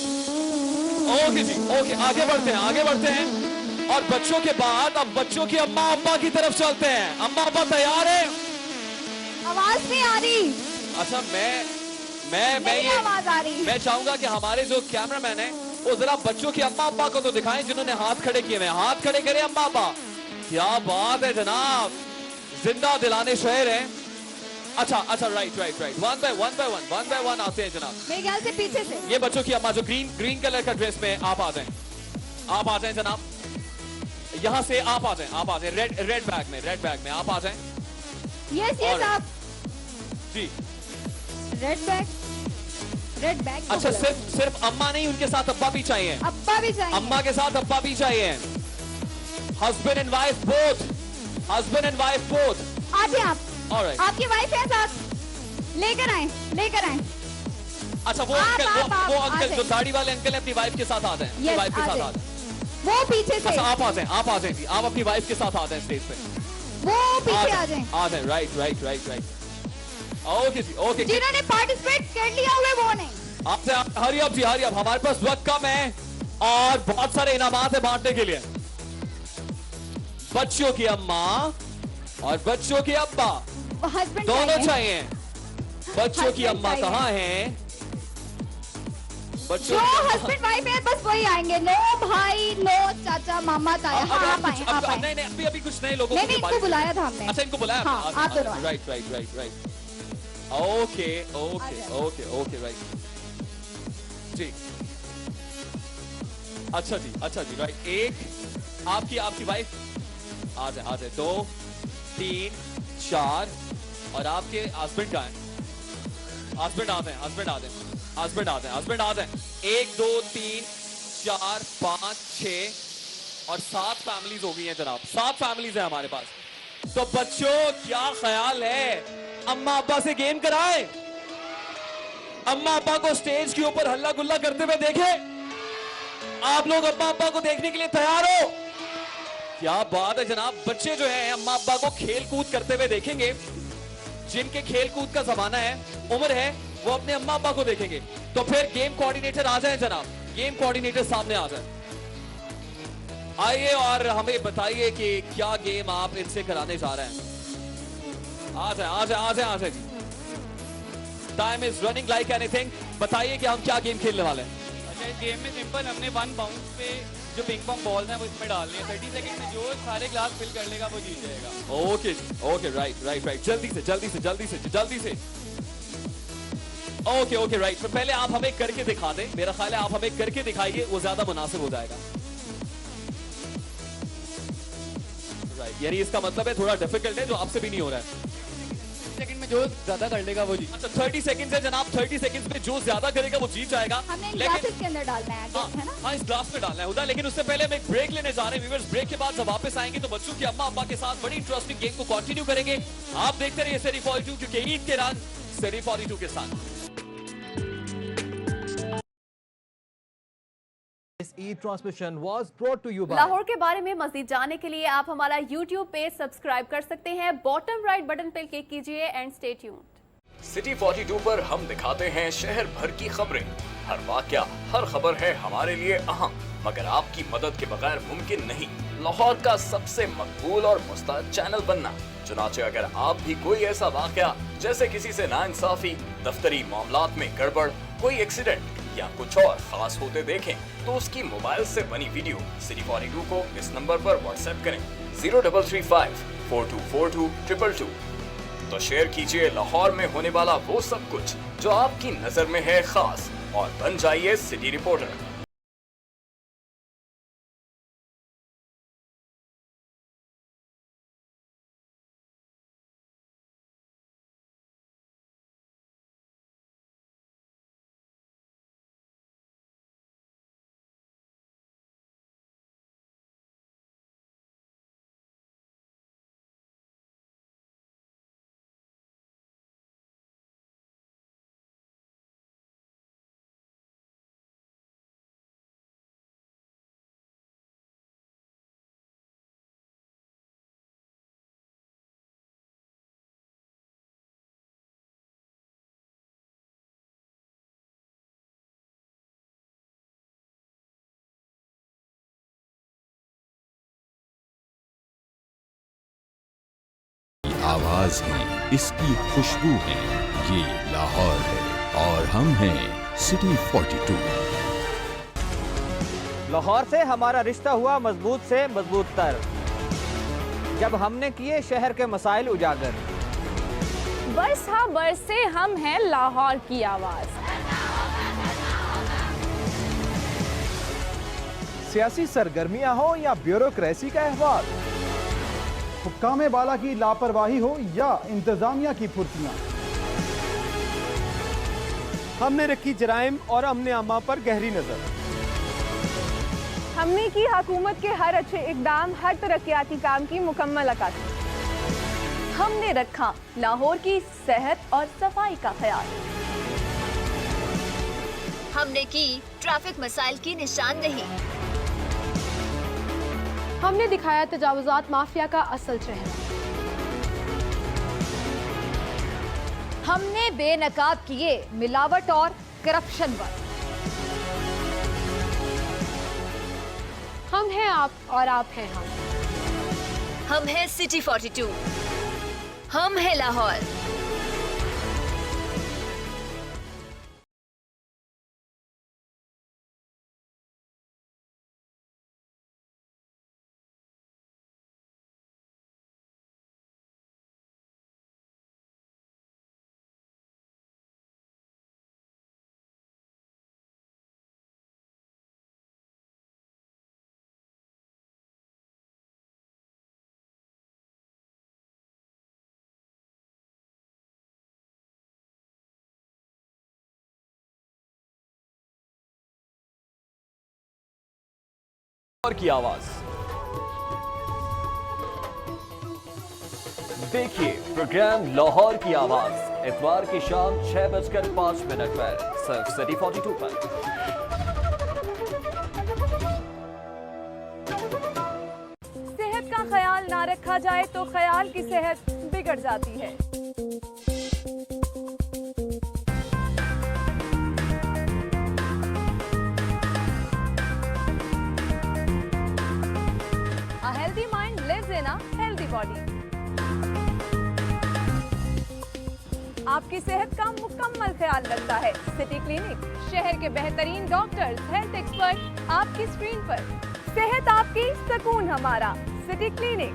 ओके जी, ओके, आगे बढ़ते हैं और बच्चों के बाद अब बच्चों की अम्मा अब्बा की तरफ चलते हैं। अम्मा अब्बा तैयार है? आवाज नहीं आ रही। अच्छा, मैं चाहूंगा कि हमारे जो कैमरामैन है वो जरा बच्चों की अम्मा अब्बा को तो दिखाएं जिन्होंने हाथ खड़े किए हुए। हाथ खड़े करें अम्मा अब्बा। क्या बात है जनाब, जिंदा दिलाने शहर है। अच्छा, राइट। वन बाय वन आते हैं जनाब। मेरे ख्याल से पीछे से ये बच्चों की अम्मा जो ग्रीन कलर का ड्रेस में, आप आ जाएं जनाब। यहाँ से आप आ जाएं रेड बैग में आप आ जाएं। यस आप जी। Red bag. अच्छा, सिर्फ अम्मा नहीं, उनके साथ अब्बा भी चाहिए। अम्मा के साथ अब्बा भी चाहिए। Husband and wife both. आ जाए आप। ऑलराइट। आपकी वाइफ है साथ, लेकर आए। अच्छा, वो अंकल जो दाढ़ी वाले अंकल है अपनी वाइफ के साथ आ जाएं। वाइफ के साथ आ जाएं। वो पीछे से। अच्छा, आप आ जाएं जी। आप अपनी वाइफ के साथ आ जाएं स्टेज पे। वो पीछे आ जाएं। राइट। ओके जी, ओके। जिन्होंने पार्टिसिपेट कर लिया हुए वो नहीं। आपसे हरी अप जी, हमारे पास वक्त कम है और बहुत सारे इनामात है बांटने के लिए। बच्चों की अम्मा और बच्चों के अब्बा दोनों चाहिए। बच्चों की अम्मा कहाँ हैं? जो हस्बैंड वाइफ है बस वही आएंगे। नो भाई, नो चाचा, मामा, ताया। आप आए। नहीं, अभी कुछ नए लोगों को इनको बुलाया था हमने। अच्छा, इनको बुलाया। आप दोनों। राइट। ओके, राइट जी। अच्छा जी, राइट। एक आपकी वाइफ आ जाए। 2 3 4 और आपके हस्बैंड का है। हस्बैंड आ जाए। 1 2 3 4 5 6 और 7 फैमिलीज हो गई हैं जनाब। 7 फैमिलीज हैं हमारे पास। तो बच्चों, क्या ख्याल है अम्मा अब्बा से गेम कराएं? अम्मा अब्बा को स्टेज के ऊपर हल्ला गुल्ला करते हुए देखें। आप लोग अम्मा अब्बा को देखने के लिए तैयार हो? क्या बात है जनाब। बच्चे जो हैं अम्मा अब्बा को खेल कूद करते हुए देखेंगे। जिनके खेल कूद का जमाना है, उम्र है, वो अपने अम्मा अब्बा को देखेंगे। तो फिर गेम कोऑर्डिनेटर आ जाए जनाब, गेम कोऑर्डिनेटर सामने आ जाए। आइए और हमें बताइए कि क्या गेम आप इनसे कराने जा रहे हैं। आ जाए आ जाए आ जाए आ जाए। Time is running like anything. बताइए कि हम क्या गेम खेलने वाले हैं। अच्छा, इस गेम में सिंपल, हमने 1 बाउंस पे जो पिंग पोंग बॉल है वो इसमें डालनी है। 30 सेकंड में जो सारे ग्लास फिल कर लेगा वो जीत जाएगा। Okay okay, right right right. जल्दी से जल्दी से जल्दी से जल्दी से। Okay okay right. तो पहले आप हमें करके दिखा दें। मेरा ख्याल है आप हमें करके दिखाइए, वो ज्यादा मुनासिब हो जाएगा। राइट, यानी इसका मतलब है थोड़ा डिफिकल्ट है, जो आपसे भी नहीं हो रहा है। सेकंड में जो ज्यादा कर लेगा वो जीत। अच्छा, 30 सेकंड्स है जनाब। 30 सेकंड्स में जो ज्यादा करेगा वो जीत जाएगा। हमें ग्लासेस के अंदर डालना है, है ना? हाँ, इस ग्लास में डालना है हुदा। लेकिन उससे पहले हम एक ब्रेक लेने जा रहे हैं व्यूअर्स। ब्रेक के बाद जब वापस आएंगे तो बच्चों के अम्मा अब्बा के साथ बड़ी इंटरेस्टिंग गेम को कंटिन्यू करेंगे। आप देखते रहिए सिटी 42, क्योंकि ईद के रात सिटी 42 के साथ। This e-transmission was brought to you by Lahore के बारे में मजीद जानने के लिए आप हमारा YouTube पेज सब्सक्राइब कर सकते हैं। बॉटम राइट बटन पर क्लिक कीजिए एंड स्टे ट्यून्ड। सिटी 42 पर हम दिखाते हैं शहर भर की खबरें। हर वाकया, हर खबर है हमारे लिए अहम, मगर आपकी मदद के बगैर मुमकिन नहीं लाहौर का सबसे मकबूल और मुस्तैद चैनल बनना। चुनाचे अगर आप भी कोई ऐसा वाकया, जैसे किसी से नाइंसाफी, दफ्तरी मामलात में गड़बड़, कोई एक्सीडेंट या कुछ और खास होते देखें, तो उसकी मोबाइल से बनी वीडियो सिटी 42 को इस नंबर पर व्हाट्सएप करें 0335 4242 222। तो शेयर कीजिए लाहौर में होने वाला वो सब कुछ जो आपकी नजर में है खास, और बन जाइए सिटी रिपोर्टर। आवाज है, इसकी खुशबू है, ये लाहौर है और हम हैं सिटी 42। लाहौर से हमारा रिश्ता हुआ मजबूत से मजबूत तर, जब हमने किए शहर के मसाइल उजागर। बस हाँ बस से हम हैं लाहौर की आवाज। सियासी सरगर्मियां हो या ब्यूरोक्रेसी का अहवाल, हुक्काम बाला की लापरवाही हो या इंतजामिया की फुर्तियां, हमने रखी जराइम और अमने आमा पर गहरी नजर। हमने की हुकूमत के हर अच्छे इकदाम, हर तरक्याती काम की मुकम्मल अक्कासी। हमने रखा लाहौर की सेहत और सफाई का ख्याल। हमने की ट्रैफिक मसाइल की निशानदेही। हमने दिखाया तजावुजात माफिया का असल चेहरा। हमने बेनकाब किए मिलावट और करप्शन पर। हम हैं आप और आप हैं हम। हम हैं सिटी 42, हम हैं लाहौर। की आवाज देखिए प्रोग्राम लाहौर की आवाज इतवार की शाम 6:05 पर सिर्फ सिटी 42 पर। देखा जाए तो ख्याल की सेहत बिगड़ जाती है। A healthy mind lives in a healthy body. आपकी सेहत का मुकम्मल ख्याल रखता है सिटी क्लिनिक। शहर के बेहतरीन डॉक्टर्स, हेल्थ एक्सपर्ट आपकी स्क्रीन पर। सेहत आपकी, सुकून हमारा। City clinic.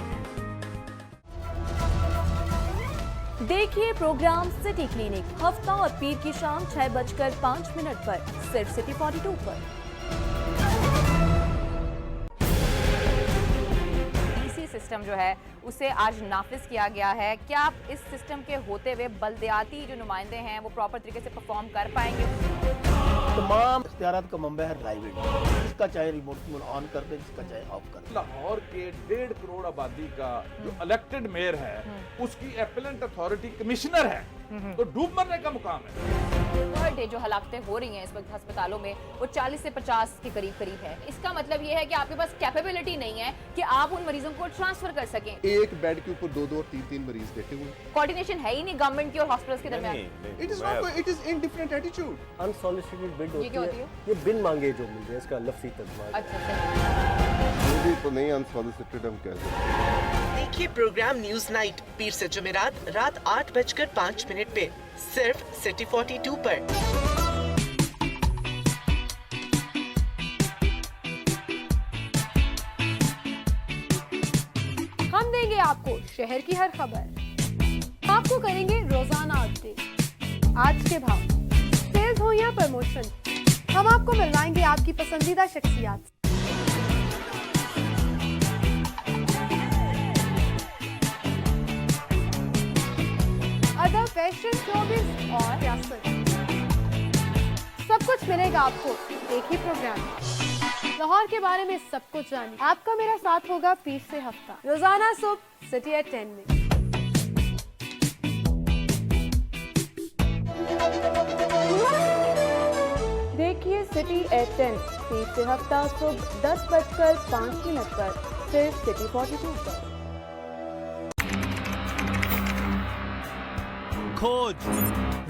देखिए प्रोग्राम सिटी क्लिनिक हफ्ता और पीर की शाम 6:05 पर सिर्फ सिटी 42 पर। सिस्टम जो है उसे आज नाफिज किया गया है। क्या आप इस सिस्टम के होते हुए बल्दियाती जो नुमाइंदे हैं वो प्रॉपर तरीके से परफॉर्म कर पाएंगे? तमाम इख्तियारात का मंबा है प्राइवेट, इसका चाहे रिमोट ऑन कर दे, इसका चाहे ऑफ कर दे। लाहौर के 1.5 करोड़ आबादी का जो इलेक्टेड मेयर है उसकी एपेलेंट अथॉरिटी कमिश्नर है, तो डूब मरने का मुकाम है। पर डे जो हलाकतें हो रही हैं इस वक्त अस्पतालों में वो 40 से 50 के करीब है। इसका मतलब ये है कि आपके पास कैपेबिलिटी नहीं है कि आप उन मरीजों को ट्रांसफर कर सकें। एक बेड के ऊपर 2 और 3 मरीज बैठे हुए। कोऑर्डिनेशन है ही नहीं गवर्नमेंट की और हॉस्पिटल्स के दरमियान। It is not, it is in different attitude. Unsolicited bid ये क्या होती है? ये बिन मांगे जो मिल रहे हैं, इसका लफ्ज़ी तर्जुमा। अच्छा ये तो नहीं अनसॉलिसिटेड हम कह सकते। देखिए प्रोग्राम न्यूज नाइट पीर से जुमेरात रात 8:05 पे सिर्फ सिटी 42 पर। हम देंगे आपको शहर की हर खबर। आपको करेंगे रोजाना अपडेट, आज के भाव, सेल्स हो या प्रमोशन, हम आपको मिलवाएंगे आपकी पसंदीदा शख्सियात। अदर फैशन, शोबिज़ और सियासत, सब कुछ मिलेगा आपको एक ही प्रोग्राम। लाहौर के बारे में सब कुछ जानिए। आपका मेरा साथ होगा पीर से हफ्ता, रोजाना सुबह सिटी एट 10 में। देखिए सिटी एट 10 पीर से हफ्ता सुबह 10:05 पर सिर्फ सिटी 42 पर। खोज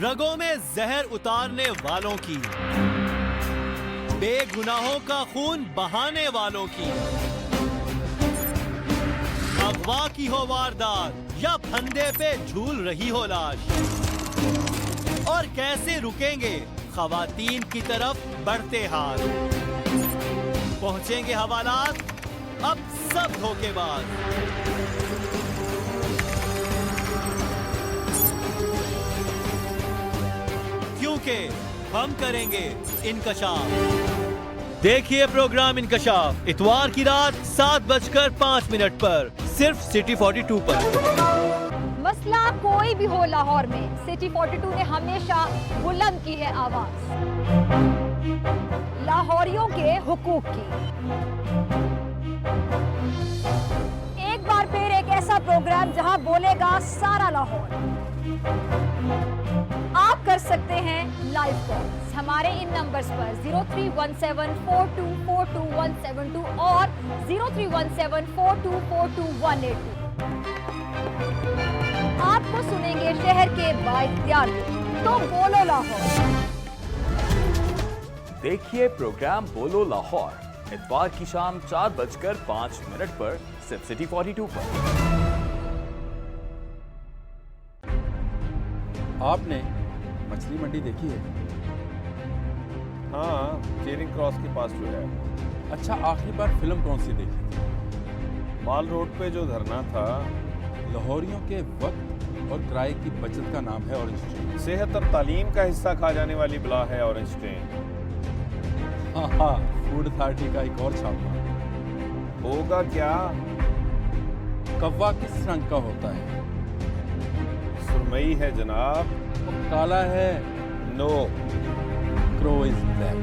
रगों में जहर उतारने वालों की, बेगुनाहों का खून बहाने वालों की, अगवा की हो वारदात या फंदे पे झूल रही हो लाश, और कैसे रुकेंगे खवातीन की तरफ बढ़ते हाथ। पहुंचेंगे हवालात अब सब धोखेबाज। क्योंकि हम करेंगे इनकशाफ। देखिए प्रोग्राम इनकशाफ इतवार की रात 7:05 पर सिर्फ सिटी 42 पर। मसला कोई भी हो लाहौर में, सिटी 42 ने हमेशा बुलंद की है आवाज लाहौरियों के हुकूक की। एक बार फिर एक ऐसा प्रोग्राम जहां बोलेगा सारा लाहौर। आप कर सकते हैं लाइव कॉल हमारे इन नंबर्स पर 031742422172 और 031742428182। आपको सुनेंगे शहर के बाइख्तियार, तो बोलो लाहौर। देखिए प्रोग्राम बोलो लाहौर इतवार की शाम 4:05 पर सिर्फ सिटी 42 पर। आपने मछली मंडी देखी है? हाँ, चेरिंग क्रॉस के पास जो है। अच्छा, आखिरी बार फिल्म कौन सी देखी थी? माल रोड पे जो धरना था। लाहौरियों के वक्त और किराए की बचत का नाम है ऑरेंज ट्रेन। सेहत और तालीम का हिस्सा खा जाने वाली बला है ऑरेंज ट्रेन। हाँ हाँ, फूड अथॉरिटी का एक और छापा होगा। क्या कौवा किस रंग का होता है? सुरमई है जनाब। काला है? No, crow is black.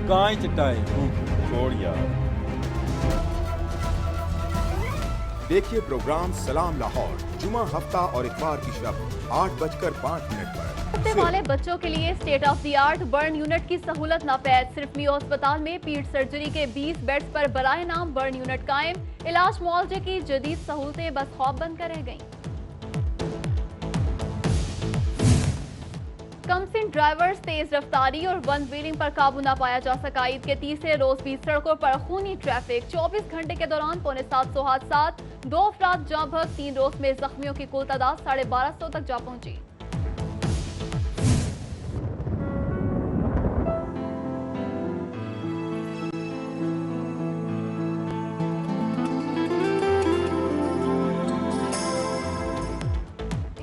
गाय चटाई छोड़ यार। देखिए प्रोग्राम सलाम लाहौर जुमा हफ्ता और इतवार की शब 8:05 पर होने वाले बच्चों के लिए state of the art burn unit की सहूलत नाफैद। सिर्फ मियो अस्पताल में पीठ सर्जरी के 20 बेड्स पर बराए नाम बर्न यूनिट कायम। इलाज मुआवजे की जदीद सहूलतें बस ख्वाब बनकर रह गईं। कमसिन ड्राइवर्स तेज रफ्तारी और वन व्हीलिंग पर काबू न पाया जा सका। ईद के तीसरे रोज भी सड़कों पर खूनी ट्रैफिक। 24 घंटे के दौरान 750 हादसात, 2 अफराद जाँ बहक। 3 रोज में जख्मियों की कुल तादाद 1250 तक जा पहुंची।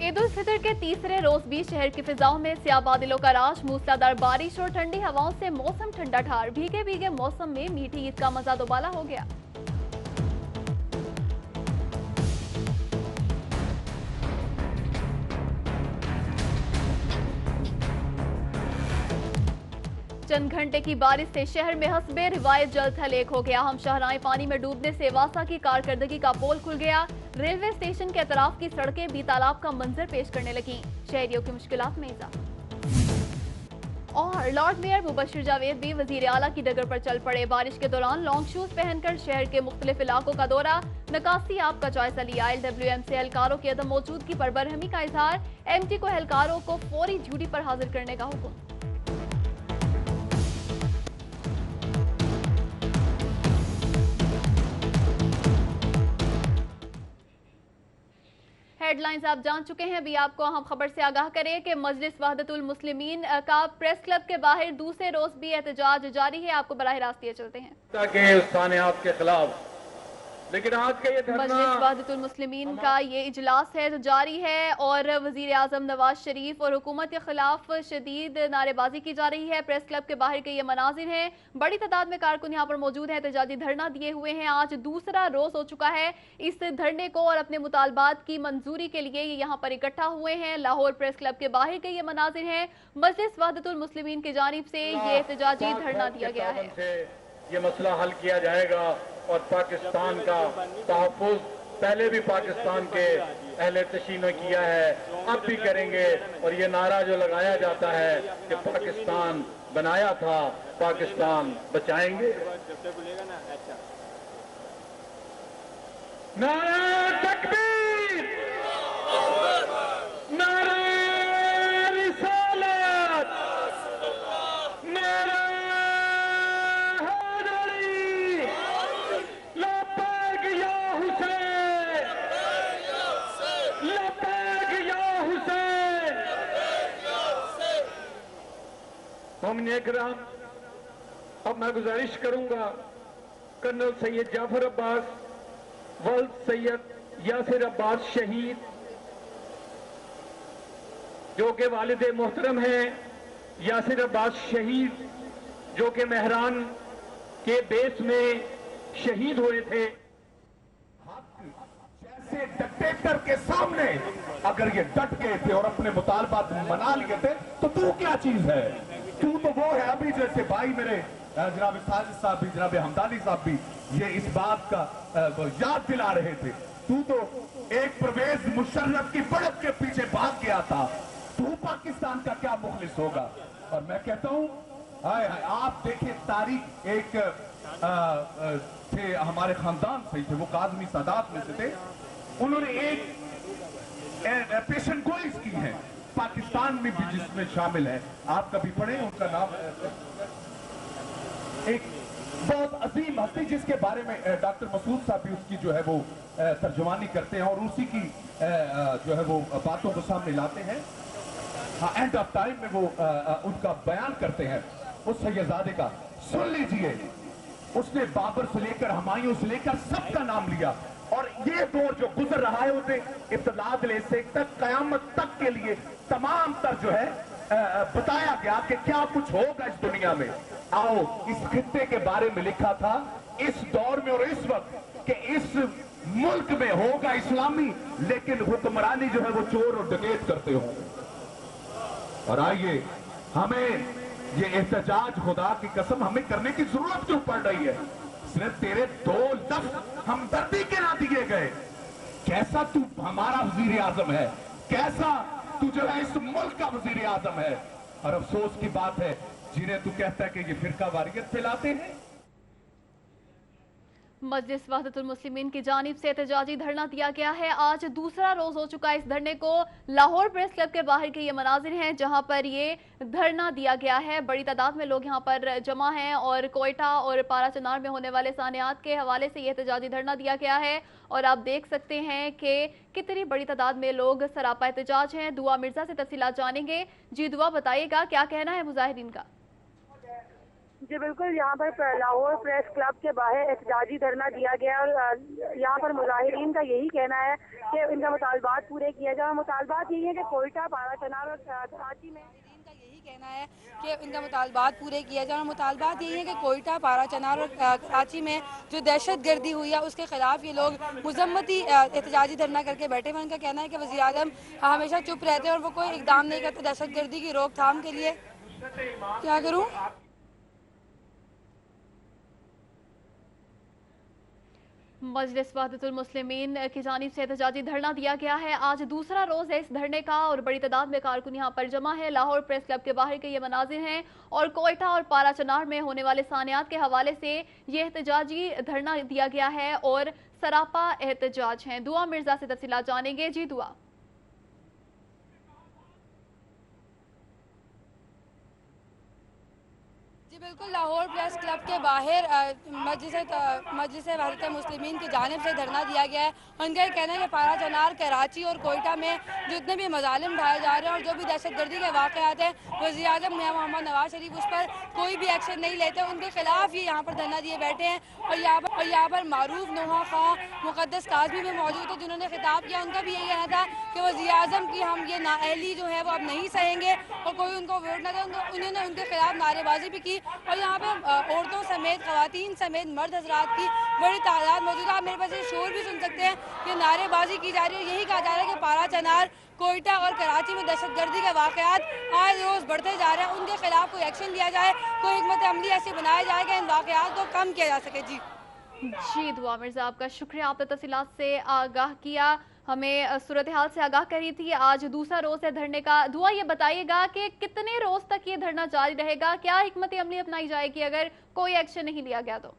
ईद उल फितर के तीसरे रोज भी शहर की फिजाओं में स्याह बादलों का राज। मूसलाधार बारिश और ठंडी हवाओं से मौसम ठंडा ठार। भीगे भीगे मौसम में मीठी ईद का मजा दोबाला हो गया। चंद घंटे की बारिश से शहर में हस्बे रिवायत जल्द हलेक हो गया। हम शहराएं पानी में डूबने से वासा की कारकर्दगी का पोल खुल गया। रेलवे स्टेशन के अतराफ की सड़कें भी तालाब का मंजर पेश करने लगी। शहरियों की मुश्किलात में इजाफा। और लॉर्ड मेयर मुबशिर जावेद भी वजीर आला की डगर पर चल पड़े। बारिश के दौरान लॉन्ग शूज पहनकर शहर के मुख्तलिफ इलाकों का दौरा। निकासी आप का जायजा लिया। LWM से एहलकारों की अदम मौजूदगी पर बरहमी का इजहार। MT को एहलकारों को फौरी ड्यूटी पर हाजिर करने का हुक्म। हेडलाइंस आप जान चुके हैं। अभी आपको अहम खबर से आगाह करें कि मजलिस वहदतुल मुस्लिमीन का प्रेस क्लब के बाहर दूसरे रोज भी एहतजाज जारी है। आपको बराह रास्त ये चलते हैं के खिलाफ। लेकिन आज का ये मजलिस वहदतुल मुस्लिमीन का ये इजलास है जो जारी है और वजीर आजम नवाज शरीफ और हुकूमत के खिलाफ शदीद नारेबाजी की जा रही है। प्रेस क्लब के बाहर के ये मनाजिर हैं। बड़ी तादाद में कारकुन यहाँ पर मौजूद है। एहतजाजी धरना दिए हुए हैं। आज दूसरा रोज हो चुका है इस धरने को और अपने मुतालबात की मंजूरी के लिए ये यहाँ पर इकट्ठा हुए हैं। लाहौर प्रेस क्लब के बाहर के ये मनाजिर हैं। मजलिस वहदतुल मुस्लिमीन की जानिब से ये एहतजाजी धरना दिया गया है। ये मसला हल किया जाएगा और पाकिस्तान का तहफ़्फ़ुज़ पहले भी पाकिस्तान के अहले तशीन ने किया है, अब भी करेंगे। और ये नारा जो लगाया जाता है कि पाकिस्तान बनाया था, पाकिस्तान बचाएंगे। नारा तकबीर, नारा रिसालत, नारा अब मैं गुजारिश करूंगा कर्नल सैयद जाफर अब्बास, वल्द सैयद यासिर अब्बास शहीद, जो कि वालिद मोहतरम हैं यासिर अब्बास शहीद, जो कि मेहरान के बेस में शहीद हुए थे। जैसे डिक्टेटर के सामने अगर ये डट गए थे और अपने मुतालबात मना लिए थे, तो तू क्या चीज है? तू तो वो है। अभी जैसे भाई मेरे जनाब साजिद साहब भी, जनाब हमदानी साहब भी ये इस बात का याद दिला रहे थे। तू तो एक परवेज मुशर्रफ की बढ़त के पीछे भाग गया था। तू पाकिस्तान का क्या मुखलिस होगा? और मैं कहता हूं हाय हाय, आप देखिए तारीख एक थे हमारे खानदान से थे, वो काज़मी सादात में से थे। उन्होंने एक पेशन गोइज की है पाकिस्तान में भी जिसमें शामिल है। आप कभी पढ़े उनका नाम? एक बहुत अजीम हस्ती जिसके बारे में डॉक्टर मसूद साहब भी उसकी जो है वो तर्जुमानी करते हैं और उसी की जो है वो बातों को सामने लाते हैं। हाँ, एंड ऑफ टाइम में वो उनका बयान करते हैं उस सैयदजादे का। सुन लीजिए, उसने बाबर से लेकर हुमायूं से लेकर सबका नाम लिया और ये दौर जो गुजर रहा है उसे इब्तिदाए से तक कयामत तक के लिए तमाम तर जो है बताया गया कि क्या कुछ होगा इस दुनिया में। आओ, इस खित्ते के बारे में लिखा था इस दौर में और इस वक्त कि इस मुल्क में होगा इस्लामी, लेकिन हुक्मरानी जो है वो चोर और डकैत करते होंगे। और आइए, हमें ये एहतजाज खुदा की कसम हमें करने की जरूरत क्यों पड़ रही है? सिर्फ तेरे 2 लफ्ज हमदर्दी के ना दिए गए। कैसा तू हमारा वजीर आजम है, कैसा तू जो है इस मुल्क का वजीर आजम है। और अफसोस की बात है जिन्हें तू कहता है कि ये फिरका वारियत फैलाते हैं। मजलिस वहदतुल मुस्लिमीन की जानिब से एहतजाजी धरना दिया गया है। आज दूसरा रोज हो चुका है इस धरने को। लाहौर प्रेस क्लब के बाहर के ये मनाजिर हैं जहां पर ये धरना दिया गया है। बड़ी तादाद में लोग यहां पर जमा हैं और कोयटा और पाराचनार में होने वाले सानियात के हवाले से ये एहतजाजी धरना दिया गया है। और आप देख सकते हैं कि कितनी बड़ी तादाद में लोग सरापा एहतजाज हैं। दुआ मिर्जा से तफसीलात जानेंगे। जी दुआ, बताइएगा क्या कहना है मुजाहिरीन का? जी बिल्कुल, यहाँ पर लाहौर प्रेस क्लब के बाहर एहतजाजी धरना दिया गया और यहाँ पर मुजाहिरीन का यही कहना है कि इनका मुतालबात पूरे किए जाए। मुतालबात यही है कि कोयटा, पाराचनार और कराची में कहना है कि इनका मुतालबात पूरे किए जाए। और मुतालबात यही है कि कोयटा, पाराचनार और कराची में जो दहशत गर्दी हुई है उसके खिलाफ ये लोग मुजम्मती एहतजाजी धरना करके बैठे हुए। उनका कहना है कि वज़ीर आज़म हमेशा चुप रहते हैं और वो कोई इकदाम नहीं करते दहशत गर्दी की रोकथाम के लिए। क्या करूँ? मजलिस वहदतुल मुस्लिमीन की जानिब से एहतजाजी धरना दिया गया है। आज दूसरा रोज है इस धरने का और बड़ी तादाद में कारकुन यहाँ पर जमा है। लाहौर प्रेस क्लब के बाहर के ये मनाजिर हैं और कोयटा और पाराचनार में होने वाले सानियात के हवाले से ये एहतजाजी धरना दिया गया है और सरापा एहतजाज हैं। दुआ मिर्जा से तफसीलात जानेंगे। जी दुआ। बिल्कुल, लाहौर प्रेस क्लब के बाहर मजलिस वहदतुल मुस्लिमीन की जानिब से धरना दिया गया है। उनका ये कहना है कि पाराचनार, कराची और कोयटा में जितने भी मजालिम ढाए जा रहे हैं और जो भी दहशतगर्दी के वाक़यात हैं, वज़ीर आज़म मियां मोहम्मद नवाज शरीफ उस पर कोई भी एक्शन नहीं लेते। उनके खिलाफ ये यहाँ पर धरना दिए बैठे हैं। और यहाँ पर मारूफ नोहा खां, मुक़द्दस काज़मी भी मौजूद थे जिन्होंने खिताब किया। उनका भी यही कहना था कि वज़ीर आज़म की हम ये नाअहली जो है वो अब नहीं सहेंगे और कोई उनको वोट न दे। उन्होंने उनके खिलाफ नारेबाजी भी की और यहाँ पे औरतों समेत, खवातीन समेत मर्द हजरात की बड़ी तादाद मौजूद है। आप मेरे पास ये शोर भी सुन सकते हैं कि नारेबाजी की जा रही है। यही कहा जा रहा है कि पाराचनार, कोयटा और कराची में दहशतगर्दी के वाक़यात आए रोज बढ़ते जा रहे हैं। उनके खिलाफ कोई एक्शन लिया जाए, कोई हिकमत अमली ऐसी बनाया जाए कि इन वाक़यात को कम किया जा सके। जी दुआ मिर्जा, आपका शुक्रिया, आपने तफसीलात से आगाह किया, हमें सूरत हाल से आगाह करी थी। आज दूसरा रोज है धरने का। दुआ ये बताइएगा कि कितने रोज तक ये धरना जारी रहेगा? क्या हिकमत अमली अपनाई जाएगी अगर कोई एक्शन नहीं लिया गया तो?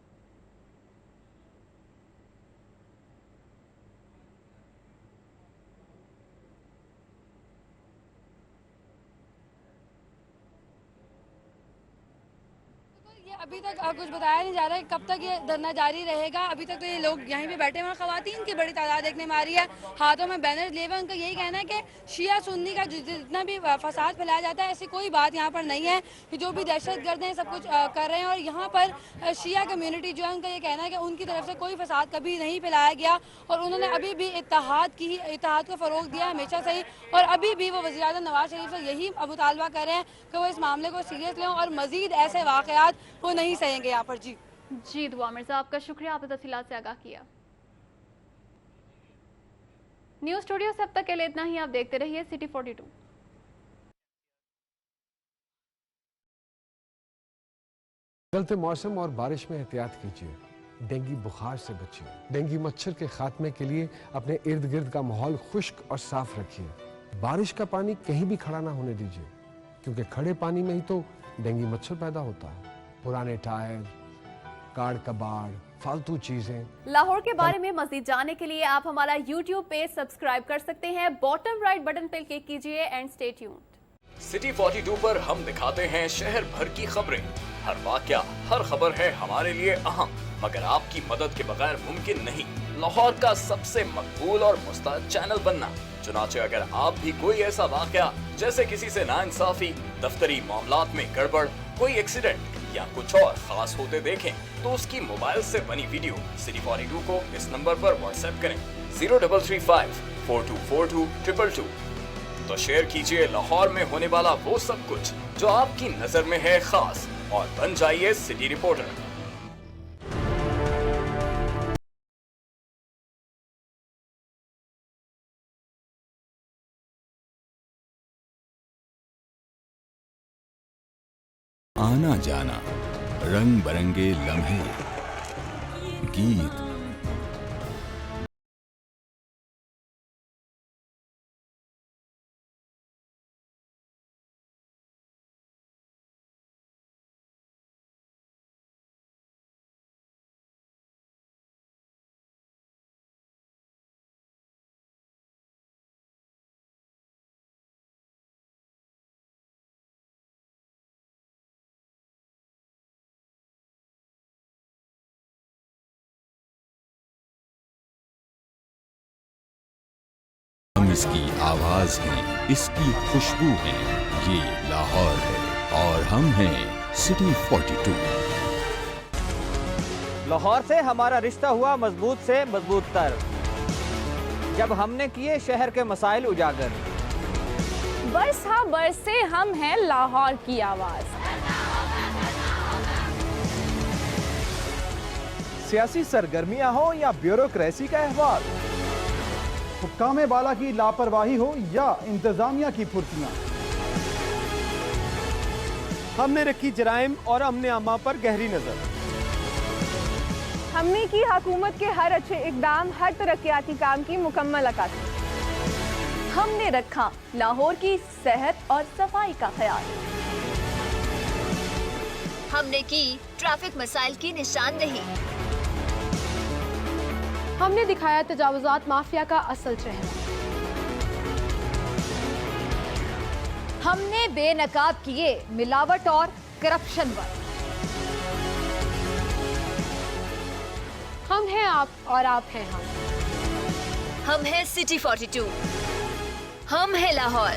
अभी तक कुछ बताया नहीं जा रहा है कब तक ये धरना जारी रहेगा। अभी तक तो ये लोग यहीं पे बैठे हुए हैं। खवातीन की बड़ी तादाद देखने में आ रही है, हाथों में बैनर लिए हुए। उनका यही कहना है कि शिया सुन्नी का जितना भी फसाद फैलाया जाता है ऐसी कोई बात यहाँ पर नहीं है कि जो भी दहशतगर्द हैं सब कुछ कर रहे हैं। और यहाँ पर शिया कम्यूनिटी जो है उनका ये कहना है कि उनकी तरफ से कोई फसाद कभी नहीं फैलाया गया और उन्होंने अभी भी इत्तेहाद को फ़रोग दिया हमेशा से ही। और अभी भी वो वज़ीर आज़म नवाज शरीफ से यही मुतालबा कर रहे हैं कि वो इस मामले को सीरियस लें और मज़ीद ऐसे वाक़यात वो नहीं सहेंगे यहाँ पर। जी दुआ मिर्जा, आपका शुक्रिया, आपने तफसीलात से आगाह किया। न्यूज़ स्टूडियो से अब तक के लिए इतना ही। आप देखते रहिए सिटी 42। बदलते मौसम और बारिश में एहतियात कीजिए, डेंगू बुखार से बचिए। डेंगू मच्छर के खात्मे के लिए अपने इर्द गिर्द का माहौल खुश्क और साफ रखिए। बारिश का पानी कहीं भी खड़ा ना होने दीजिए क्योंकि खड़े पानी में ही तो डेंगू मच्छर पैदा होता है। पुराने टायर, कार कबाड़, फालतू चीजें। लाहौर के बारे में मज़ीद जानने के लिए आप हमारा YouTube पेज सब्सक्राइब कर सकते हैं। बॉटम राइट बटन पर क्लिक कीजिए एंड स्टे ट्यून्ड। सिटी 42 पर हम दिखाते हैं शहर भर की खबरें। हर वाकया, हर खबर है हमारे लिए अहम, मगर आपकी मदद के बगैर मुमकिन नहीं लाहौर का सबसे मकबूल और मुस्तहद चैनल बनना। चुनाचे अगर आप भी कोई ऐसा वाकया जैसे किसी से नाइंसाफी, दफ्तरी मामलात में गड़बड़, कोई एक्सीडेंट या कुछ और खास होते देखें तो उसकी मोबाइल से बनी वीडियो सिटी 42 को इस नंबर पर व्हाट्सएप करें 0335 4242 222। तो शेयर कीजिए लाहौर में होने वाला वो सब कुछ जो आपकी नजर में है खास और बन जाइए सिटी रिपोर्टर। आना जाना, रंग बरंगे लम्हे, गीत, इसकी आवाज है, इसकी खुशबू है, ये लाहौर है और हम हैं सिटी 42। लाहौर से हमारा रिश्ता हुआ मजबूत से मजबूत तर, जब हमने किए शहर के मसाइल उजागर। बस हाँ बस से हम हैं लाहौर की आवाज। सियासी सरगर्मियां हो या ब्यूरोक्रेसी का अहवाल, हुक्काम बाला की लापरवाही हो या इंतजामिया की फुर्तियां, हमने रखी जराइम और अमने अमा पर गहरी नजर। हमने की हुकूमत के हर अच्छे इकदाम, हर तरक्याती काम की मुकम्मल अक्कासी। हमने रखा लाहौर की सेहत और सफाई का ख्याल। हमने की ट्रैफिक मसाइल की निशानदेही। हमने दिखाया तजावुजात माफिया का असल चेहरा। हमने बेनकाब किए मिलावट और करप्शन पर। हम हैं आप और आप हैं हम। हम हैं सिटी 42। हम हैं लाहौर।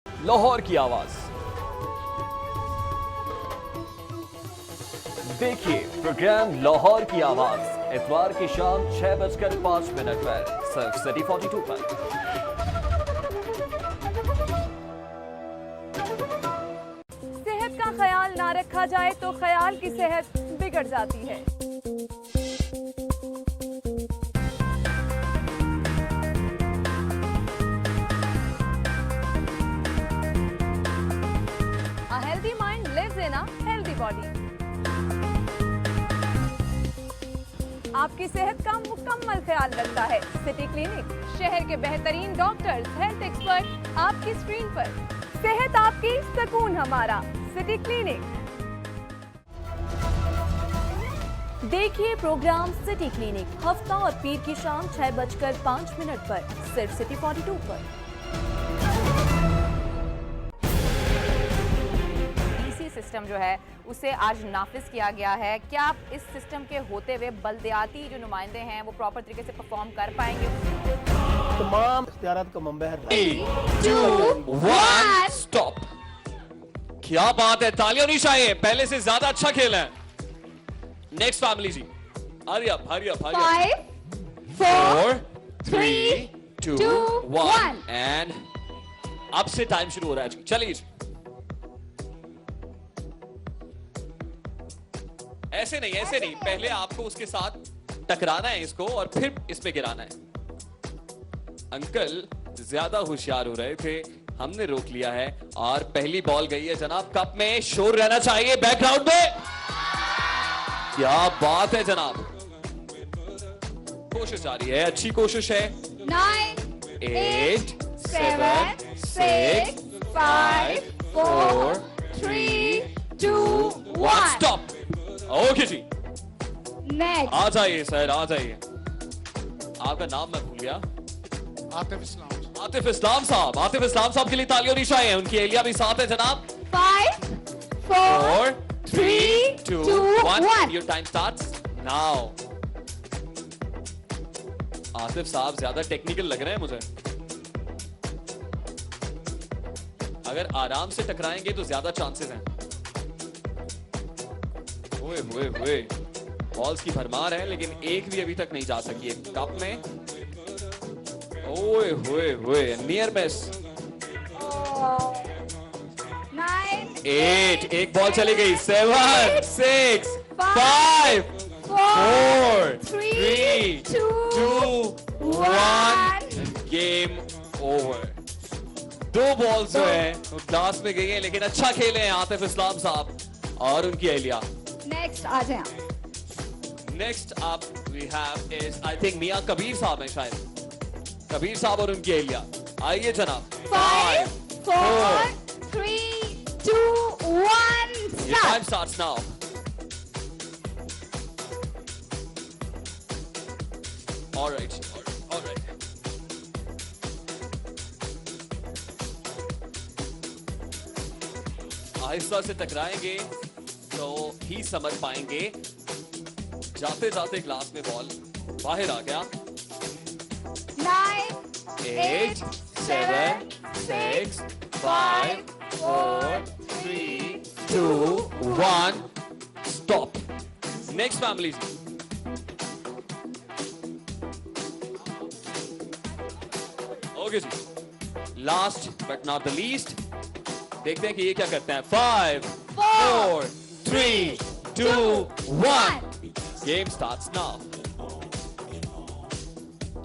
लाहौर की आवाज देखिए प्रोग्राम लाहौर की आवाज इतवार की शाम 6:05 पर सिर्फ सिटी 42 पर। सेहत का ख्याल ना रखा जाए तो ख्याल की सेहत बिगड़ जाती है। A healthy mind lives in a healthy body. आपकी सेहत का मुकम्मल ख्याल रखता है सिटी क्लिनिक। शहर के बेहतरीन डॉक्टर्स, हेल्थ एक्सपर्ट आपकी स्क्रीन पर। सेहत आपकी, सुकून हमारा, सिटी क्लिनिक। देखिए प्रोग्राम सिटी क्लिनिक हफ्ता और पीर की शाम 6:05 पर सिर्फ सिटी 42 पर। सिस्टम जो है उसे आज नाफिज किया गया है। क्या आप इस सिस्टम के होते हुए बल्दियाती जो नुमाइंदे हैं वो प्रॉपर तरीके से परफॉर्म कर पाएंगे? तमाम इख्तियारात का मंबा है। 3, 2, 1 स्टॉप। क्या बात है, तालियां नहीं चाहिए, पहले से ज्यादा अच्छा खेल है। नेक्स्ट फैमिली जी, हरी अप 5, 4, 3, 2, 1 एंड अब से टाइम शुरू हो रहा है जी। चलिए जी, ऐसे नहीं, पहले आपको उसके साथ टकराना है इसको और फिर इसमें गिराना है। अंकल ज्यादा होशियार हो रहे थे, हमने रोक लिया है और पहली बॉल गई है जनाब कप में। शोर रहना चाहिए बैकग्राउंड में। क्या बात है जनाब, कोशिश जारी है, अच्छी कोशिश है। 9, 8, 7, 6, 5, 4, 3, 2, 1 स्टॉप। ओके जी, नेक्स्ट आ जाइए सर, आ जाइए। आपका नाम मैं भूल गया। आतिफ इस्लाम साहब। आतिफ इस्लाम साहब के लिए तालियों निशाएं हैं, उनकी एलिया भी साथ है जनाब। 5, 4, 3, 2, 1 your time starts now. Atif साहब ज्यादा टेक्निकल लग रहे हैं मुझे। अगर आराम से टकराएंगे तो ज्यादा चांसेस हैं। हुए बॉल्स की भरमार है लेकिन एक भी अभी तक नहीं जा सकी है कप में। हुए नियर मिस। 8, एक बॉल चली गई। 7, 6, 5, 4, 3, 2, 1 गेम ओवर। 2 बॉल्स जो है वो लास्ट में गई हैं लेकिन अच्छा खेले हैं आतिफ इस्लाम साहब और उनकी एलिया। नेक्स्ट आ जाए आप। Next up we have is I think मियां कबीर साहब हैं शायद, कबीर साहब और उनकी एहलिया। आइए जनाब। 5 4 3 2 1 Your time starts now. All right. आहिस्ता से टकराएंगे तो ही समझ पाएंगे। जाते जाते ग्लास में बॉल बाहर आ गया। 9 8 7 6 5 4 3 2 1 stop. Next family. Okay ji, last but not the least, देखते हैं कि ये क्या करते हैं। 5 4 3 2 1 Game starts now.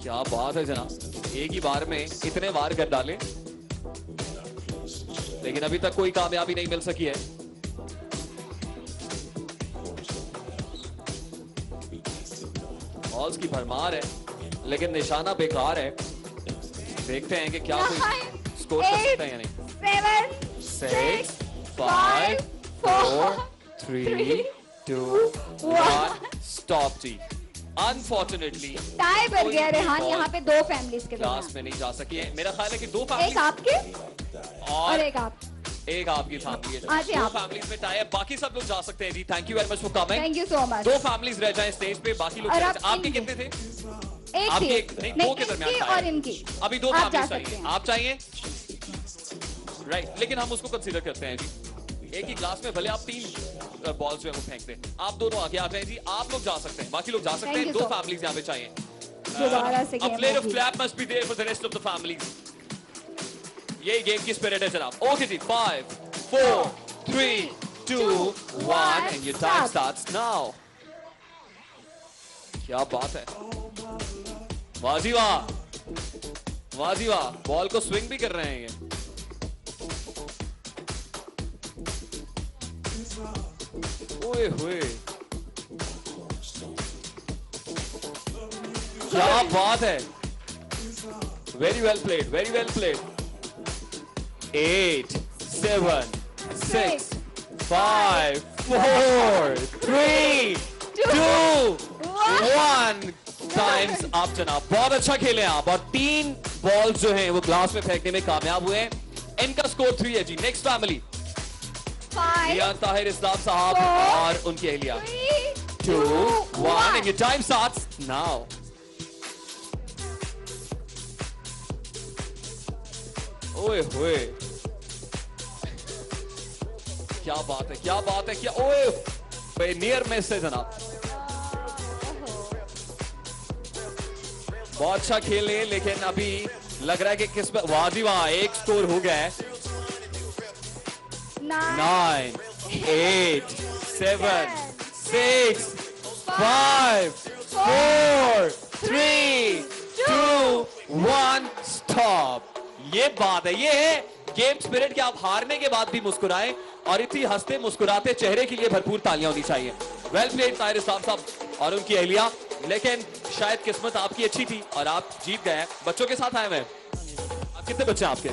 क्या बात है जनाब, एक ही बार में इतने वार कर डाले, लेकिन अभी तक कोई कामयाबी नहीं मिल सकी है। बॉल्स की भरमार है, लेकिन निशाना बेकार है। देखते हैं कि क्या कोई स्कोर कर सकता है या नहीं। 7 6 5 4 3 2 1 स्टॉप जी। अनफॉर्चुनेटली टाई बन गया रेहान, यहाँ पे 2 फैमिलीज के क्लास में नहीं जा सकी है। मेरा ख्याल है कि 2 एक फैमिली आपके और एक आपकी फैमिली है। आज 2 फैमिलीज में टाई है, बाकी सब लोग जा सकते हैं जी। Thank you very much for coming. Thank you so much. 2 families रह जाएं स्टेज पे, बाकी लोग आपके कितने थे? आपके नहीं, 2 के दरमियान और इनकी अभी 2 फैमिलीज चाहिए। आप चाहिए राइट, लेकिन हम उसको कंसीडर करते हैं जी। एक ही क्लास में भले आप 3 बॉल्स जो है वो फेंकते हैं, आप दोनों आगे आ जाएं जी। आप लोग जा सकते हैं, बाकी लोग जा सकते हैं। 2 फैमिलीज यहाँ पे चाहिए। A plate of clap must be there for the rest of the families. यही गेम की स्पिरिट है जनाब। Okay ji, 5 4 3 2 1 and your time starts now. क्या बात है, वाह जी वाह, वाह जी वाह। बॉल को स्विंग भी कर रहे हैं ये। ओए होए, क्या बात है। Very well played, very well played. 8 7 6 5 4 3 2 1 times up जनाब। बहुत अच्छा खेले आप, और 3 बॉल्स जो हैं वो ग्लास में फेंकने में कामयाब हुए हैं। इनका स्कोर 3 है जी। नेक्स्ट फैमिली, मियां ताहिर इस्लाम साहब और उनकी एहलिया। 2 1 and your time starts now. ओए होए, क्या बात है, क्या बात है, क्या ओए नियर मिस है जनाब। बहुत अच्छा खेले, लेकिन अभी लग रहा है कि किस्मत। वाह जी वाह, एक स्कोर हो गया है। 9 8 7 6 5 4 3 2 1 स्टॉप। ये बात है, ये है गेम स्पिरिट कि आप हारने के बाद भी मुस्कुराएं, और इतनी हंसते मुस्कुराते चेहरे के लिए भरपूर तालियां होनी चाहिए। वेल प्लेड ताहिर इस्लाम साहब और उनकी एहलिया, लेकिन शायद किस्मत आपकी अच्छी थी और आप जीत गए। बच्चों के साथ आए हुए हैं। कितने बच्चे हैं आपके?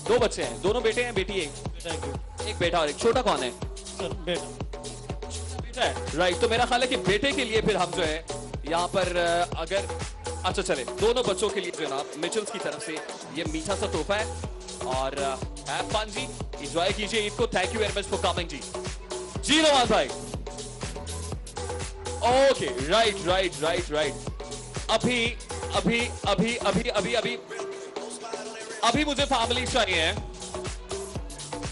2 बच्चे हैं। दोनों बेटे हैं, बेटी एक बेटा और एक। छोटा कौन है? बेटा है, राइट। तो मेरा ख्याल है कि बेटे के लिए फिर हम जो है यहाँ पर अगर अच्छा चले, दोनों बच्चों के लिए जनाब मिचेल्स की तरफ से ये मीठा सा तोहफा है। और हैव फन जी, एंजॉय कीजिए ईद को। Thank you very much for coming जी। जी नवाज भाई। Okay, right right right right. अभी अभी अभी अभी अभी अभी अभी मुझे फैमिली चाहिए,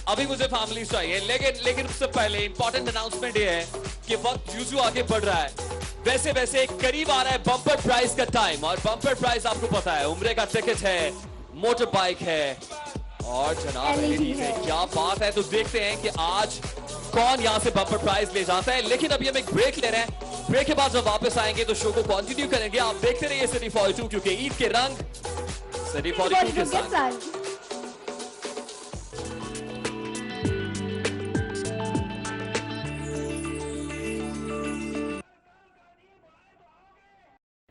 अभी मुझे फैमिली चाहिए, लेकिन उससे पहले इंपॉर्टेंट अनाउंसमेंट ये है कि वक्त यूं आगे बढ़ रहा है। वैसे वैसे करीब आ रहा है बम्पर प्राइज का टाइम, और बम्पर प्राइज आपको पता है, उम्रे का टिकट है, मोटर बाइक है और जनाब LED है। क्या बात है। तो देखते हैं कि आज कौन यहां से बम्पर प्राइज ले जाता है। लेकिन अभी हम एक ब्रेक ले रहे हैं, ब्रेक के बाद जब वापस आएंगे तो शो को कंटिन्यू करेंगे। आप देखते रहिए सिटी 42, क्योंकि ईद के रंग सिटी 42 के साथ।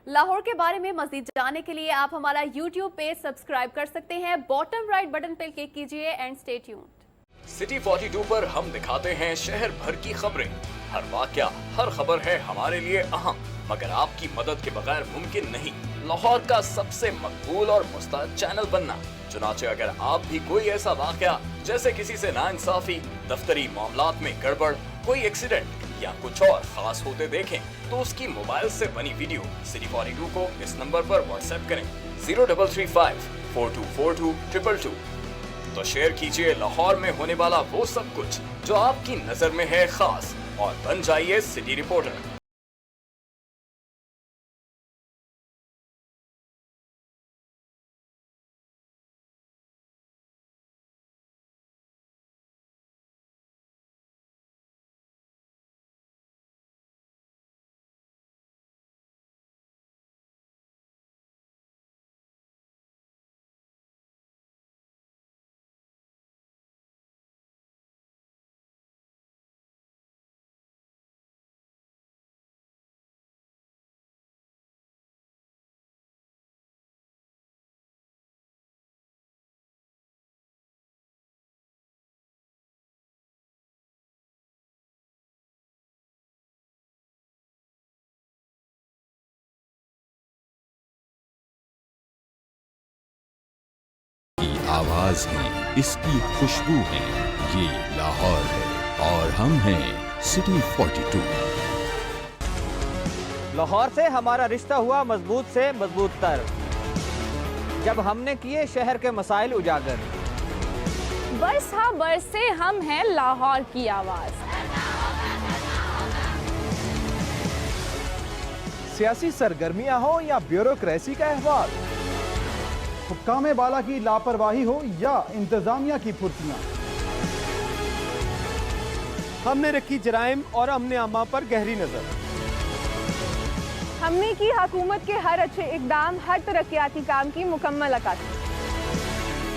लाहौर के बारे में मजीद जानने के लिए आप हमारा YouTube पेज सब्सक्राइब कर सकते हैं। बॉटम राइट बटन पर क्लिक कीजिए एंड स्टे ट्यून्ड। सिटी 42 पर हम दिखाते हैं शहर भर की खबरें। हर वाकया, हर खबर है हमारे लिए अहम, मगर आपकी मदद के बगैर मुमकिन नहीं लाहौर का सबसे मकबूल और मुस्तैद चैनल बनना। चुनाचे अगर आप भी कोई ऐसा वाकया जैसे किसी से नाइंसाफी, दफ्तरी मामलात में गड़बड़, कोई एक्सीडेंट या कुछ और खास होते देखें तो उसकी मोबाइल से बनी वीडियो सिटी 42 को इस नंबर पर व्हाट्सएप करें 0335 4242 222। तो शेयर कीजिए लाहौर में होने वाला वो सब कुछ जो आपकी नजर में है खास, और बन जाइए सिटी रिपोर्टर। आवाज है, इसकी खुशबू है, ये लाहौर है और हम हैं सिटी 42। लाहौर से हमारा रिश्ता हुआ मजबूत से मजबूत तर, जब हमने किए शहर के मसाइल उजागर। बरस हाँ बरसे हम हैं लाहौर की आवाज। सियासी सरगर्मियां हो या ब्यूरोक्रेसी का अहवाल, हुक्काम बाला की लापरवाही हो या इंतजामिया की फुर्तियां, हमने रखी जराइम और अमने आमा पर गहरी नजर। हमने की हुकूमत के हर अच्छे इकदाम, हर तरक्याती काम की मुकम्मल अक्कासी।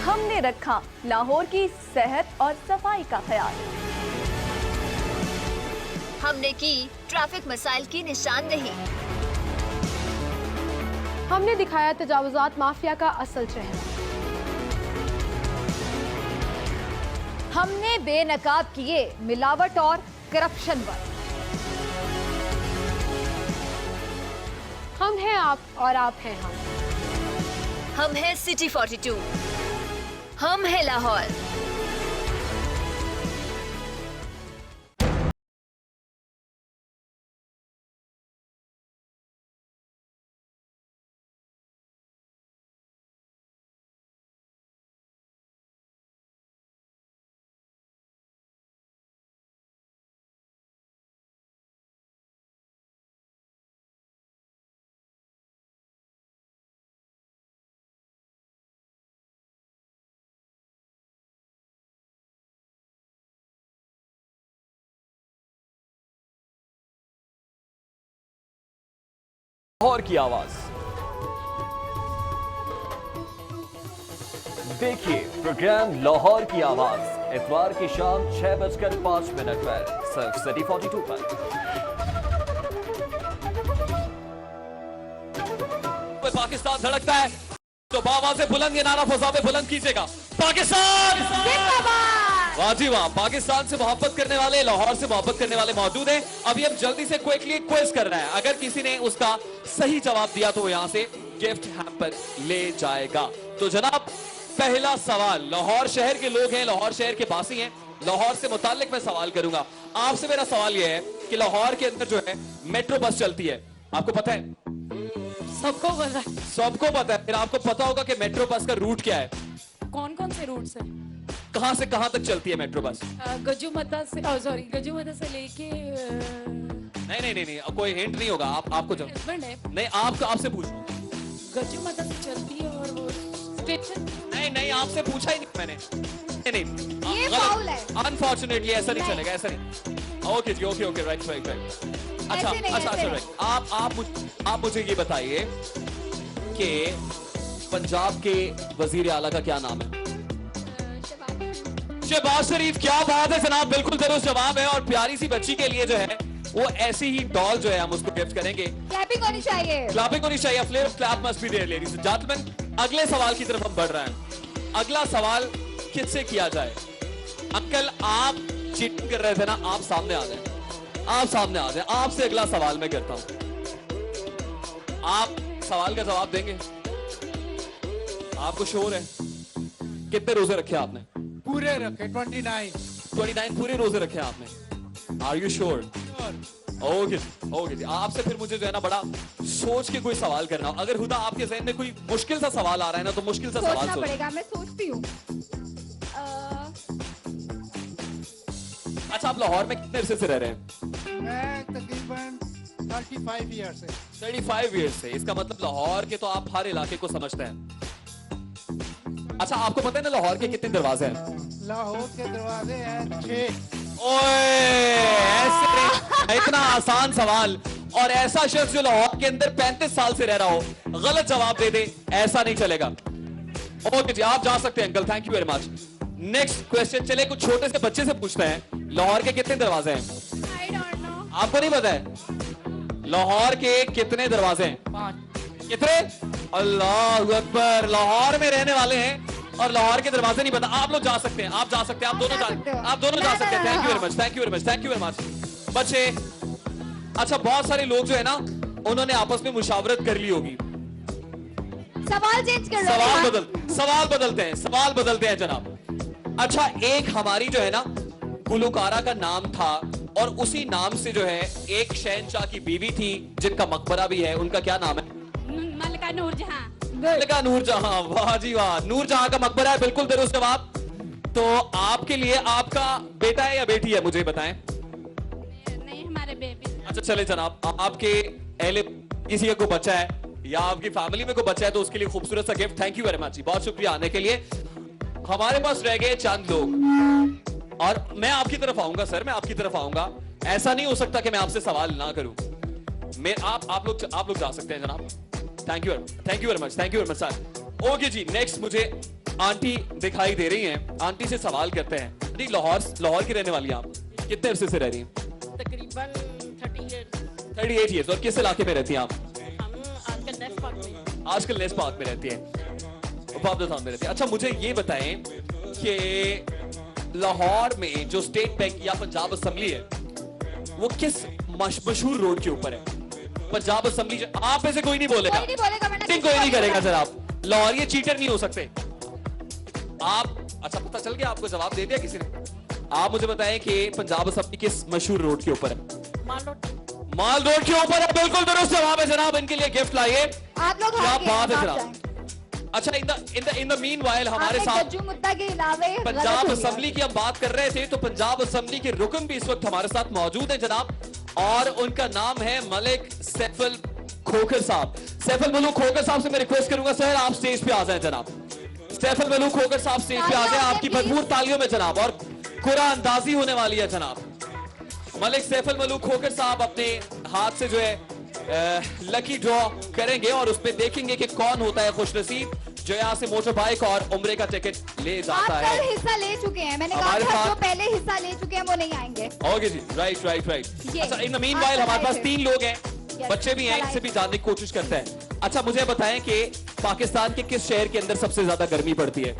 हमने रखा लाहौर की सेहत और सफाई का ख्याल। हमने की ट्रैफिक मसाइल की निशानदेही। हमने दिखाया तजावुजात माफिया का असल चेहरा। हमने बेनकाब किए मिलावट और करप्शन पर। हम हैं आप और आप हैं हम। हम हैं सिटी 42, हम हैं लाहौर। लाहौर की आवाज देखिए प्रोग्राम लाहौर की आवाज इतवार की शाम 6:05 पर सिर्फ सिटी 42 पर। पाकिस्तान धड़कता है तो बाबा से बुलंद ये नारा फजा में बुलंद कीजिएगा, पाकिस्तान जिंदाबाद। वाह जी वाह, पाकिस्तान से मोहब्बत करने वाले, लाहौर से मोहब्बत करने वाले मौजूद हैं। अभी हम जल्दी से क्विकली क्विज कर रहे हैं, अगर किसी ने उसका सही जवाब दिया तो वो यहाँ से गिफ्ट हैम्पर ले जाएगा। तो जनाब पहला सवाल, लाहौर शहर के लोग हैं, लाहौर शहर के बासी हैं, लाहौर से मुताल्लिक मैं सवाल करूंगा। आपसे मेरा सवाल यह है कि लाहौर के अंदर जो है मेट्रो बस चलती है, आपको पता है? सबको पता है। सबको पता है। फिर आपको पता होगा कि मेट्रो बस का रूट क्या है? कौन कौन से रूट से? कहां से कहां तक चलती है मेट्रो बस? गजुमता से, सॉरी गजुमता से लेके नहीं, कोई हिंट नहीं होगा। आपको जब नहीं, आपसे पूछ रहा हूं। गजुमता से चलती है और वो स्टेशन। नहीं, आपसे पूछा ही नहीं मैंने। नहीं, ये फाउल है। अनफॉर्चुनेटली ऐसा नहीं चलेगा, ऐसा नहीं। ओके जी, ओके, राइट। अच्छा, आप मुझे ये बताइए कि पंजाब के वजीर आला का क्या नाम है? शहबाज शरीफ। क्या बात है जनाब, बिल्कुल दुरुस्त जवाब है। और प्यारी सी बच्ची के लिए जो है वो ऐसी ही डॉल जो है हम उसको गिफ्ट करेंगे। क्लैपिंग होनी चाहिए। क्लैपिंग होनी चाहिए। Flavour of clap must be there ladies and gentleman. अगले सवाल की तरफ हम बढ़ रहे हैं। अगला सवाल किससे किया जाए? अंकल आप चीटिंग कर रहे थे ना, आप सामने आ जाए। आप सामने आ जाए। आपसे अगला सवाल मैं करता हूं। आप सवाल का जवाब देंगे? आपको श्योर है? कितने रोजे रखे आपने? पूरे रखे 29 पूरे रोजे रखे आपने? Are you sure? Okay okay जी। आपसे फिर मुझे जो है ना बड़ा सोच के कोई सवाल करना हो। अगर हुदा आपके जहन में कोई मुश्किल सा सवाल आ रहा है ना, तो मुश्किल सा सवाल सोचना पड़ेगा। मैं सोचती हूँ। अच्छा, आप लाहौर में कितने अरसे से रह रहे हैं? मैं तकरीबन 35 ईयर से। 35 ईयर से। इसका मतलब लाहौर के तो आप हर इलाके को समझते हैं। अच्छा, आपको पता है ना लाहौर के कितने दरवाजे हैं? लाहौर के दरवाजे हैं 6। ऐसे इतना आसान सवाल, और ऐसा शख्स जो लाहौर के अंदर 35 साल से रह रहा हो गलत जवाब दे दे, ऐसा नहीं चलेगा। ओके जी, आप जा सकते हैं uncle. Thank you very much. Next question. चले कुछ छोटे से बच्चे से पूछते हैं, लाहौर के कितने दरवाजे हैं? आपको नहीं पता है? लाहौर के कितने दरवाजे हैं? 5। कितने? अल्लाह अकबर। लाहौर में रहने वाले हैं और लाहौर के दरवाजे नहीं पता। आप लोग जा सकते हैं। आप जा सकते हैं। आप दोनों जा सकते हैं। Thank you very much. Thank you very much. Thank you very much बच्चे। अच्छा, बहुत सारे लोग जो है ना, उन्होंने आपस में मुशावरत कर ली होगी। सवाल चेंज कर लो। सवाल बदलते हैं जनाब। अच्छा, एक हमारी जो है ना गुलकारा का नाम था, और उसी नाम से जो है एक शहंशाह की बीवी थी जिनका मकबरा भी है। उनका क्या नाम है? मलिका नूरजहां। मलिका नूरजहां। वाह जी वाह। नूरजहां का मकबरा है, बिल्कुल दुरुस्त जवाब। तो आपके लिए आपका बेटा है या बेटी है, मुझे बताएं। नहीं, हमारे बेबी। अच्छा चले जनाब, आपके अहले किसी का कोई बच्चा है या आपकी फैमिली में कोई बच्चा है तो उसके लिए खूबसूरत सा gift. Thank you very much जी, बहुत शुक्रिया आने के लिए। हमारे पास रह गए चंद लोग, और मैं आपकी तरफ आऊंगा सर, मैं आपकी तरफ आऊंगा। ऐसा नहीं हो सकता कि मैं आपसे सवाल ना करूं। आप लोग जा सकते हैं जनाब। Thank you very much sir. Okay जी, नेक्स्ट मुझे आंटी दिखाई दे रही हैं। आंटी से सवाल करते हैं। जी, लाहौर की रहने वाली आप कितने अरसे से रह रही हैं? तकरीबन 38 ईयर्स। और किस इलाके में रहती हैं आप? आजकल नेस पार्क में रहती है, में रहती है। अच्छा, मुझे ये बताएं कि लाहौर में जो स्टेट बैंक या पंजाब असेंबली है, वो किस मशहूर रोड के ऊपर है? पंजाब असेंबली। आप में से कोई नहीं बोलेगा, कोई नहीं करेगा सर। आप लाहौर ये चीटर नहीं हो सकते आप। अच्छा, पता चल गया आपको, जवाब दे दिया किसी ने। आप मुझे बताएं कि पंजाब असेंबली किस मशहूर रोड के ऊपर है? माल रोड के ऊपर है, बिल्कुल दुरुस्त जवाब है जनाब। इनके लिए गिफ्ट लाइए। आप लोग क्या बात है जनाब। अच्छा, इन द मीनवाइल हमारे साथ पंजाब असेंबली की हम बात कर रहे थे, तो पंजाब असेंबली के रुकन भी इस वक्त हमारे साथ मौजूद हैं जनाब, और उनका नाम है मलिक सैफुल खोखर साहब। सैफुल मलूक खोखर साहब से मैं रिक्वेस्ट करूंगा सर, आप स्टेज पे आ जाएं जनाब। सैफुल मलूक खोखर साहब स्टेज पे आ जाएं, आपकी भरपूर तालियों में जनाब, और कुरान अंदाजी होने वाली है जनाब। मलिक सैफुल मलूक खोखर साहब अपने हाथ से जो है लकी ड्रॉ करेंगे, और उसमें देखेंगे कि कौन होता है खुशनसीब जो यहाँ से मोटर बाइक और उम्रे का टिकट ले जाता है। आप कल हिस्सा ले चुके हैं, मैंने कहा था जो पहले हिस्सा ले चुके हैं वो नहीं आएंगे। ओके जी, राइट। अच्छा, इन द मीनवाइल हमारे पास 3 लोग हैं, बच्चे भी हैं, इनसे भी जानने की कोशिश करते हैं। अच्छा, मुझे बताएं कि पाकिस्तान के किस शहर के अंदर सबसे ज्यादा गर्मी पड़ती है?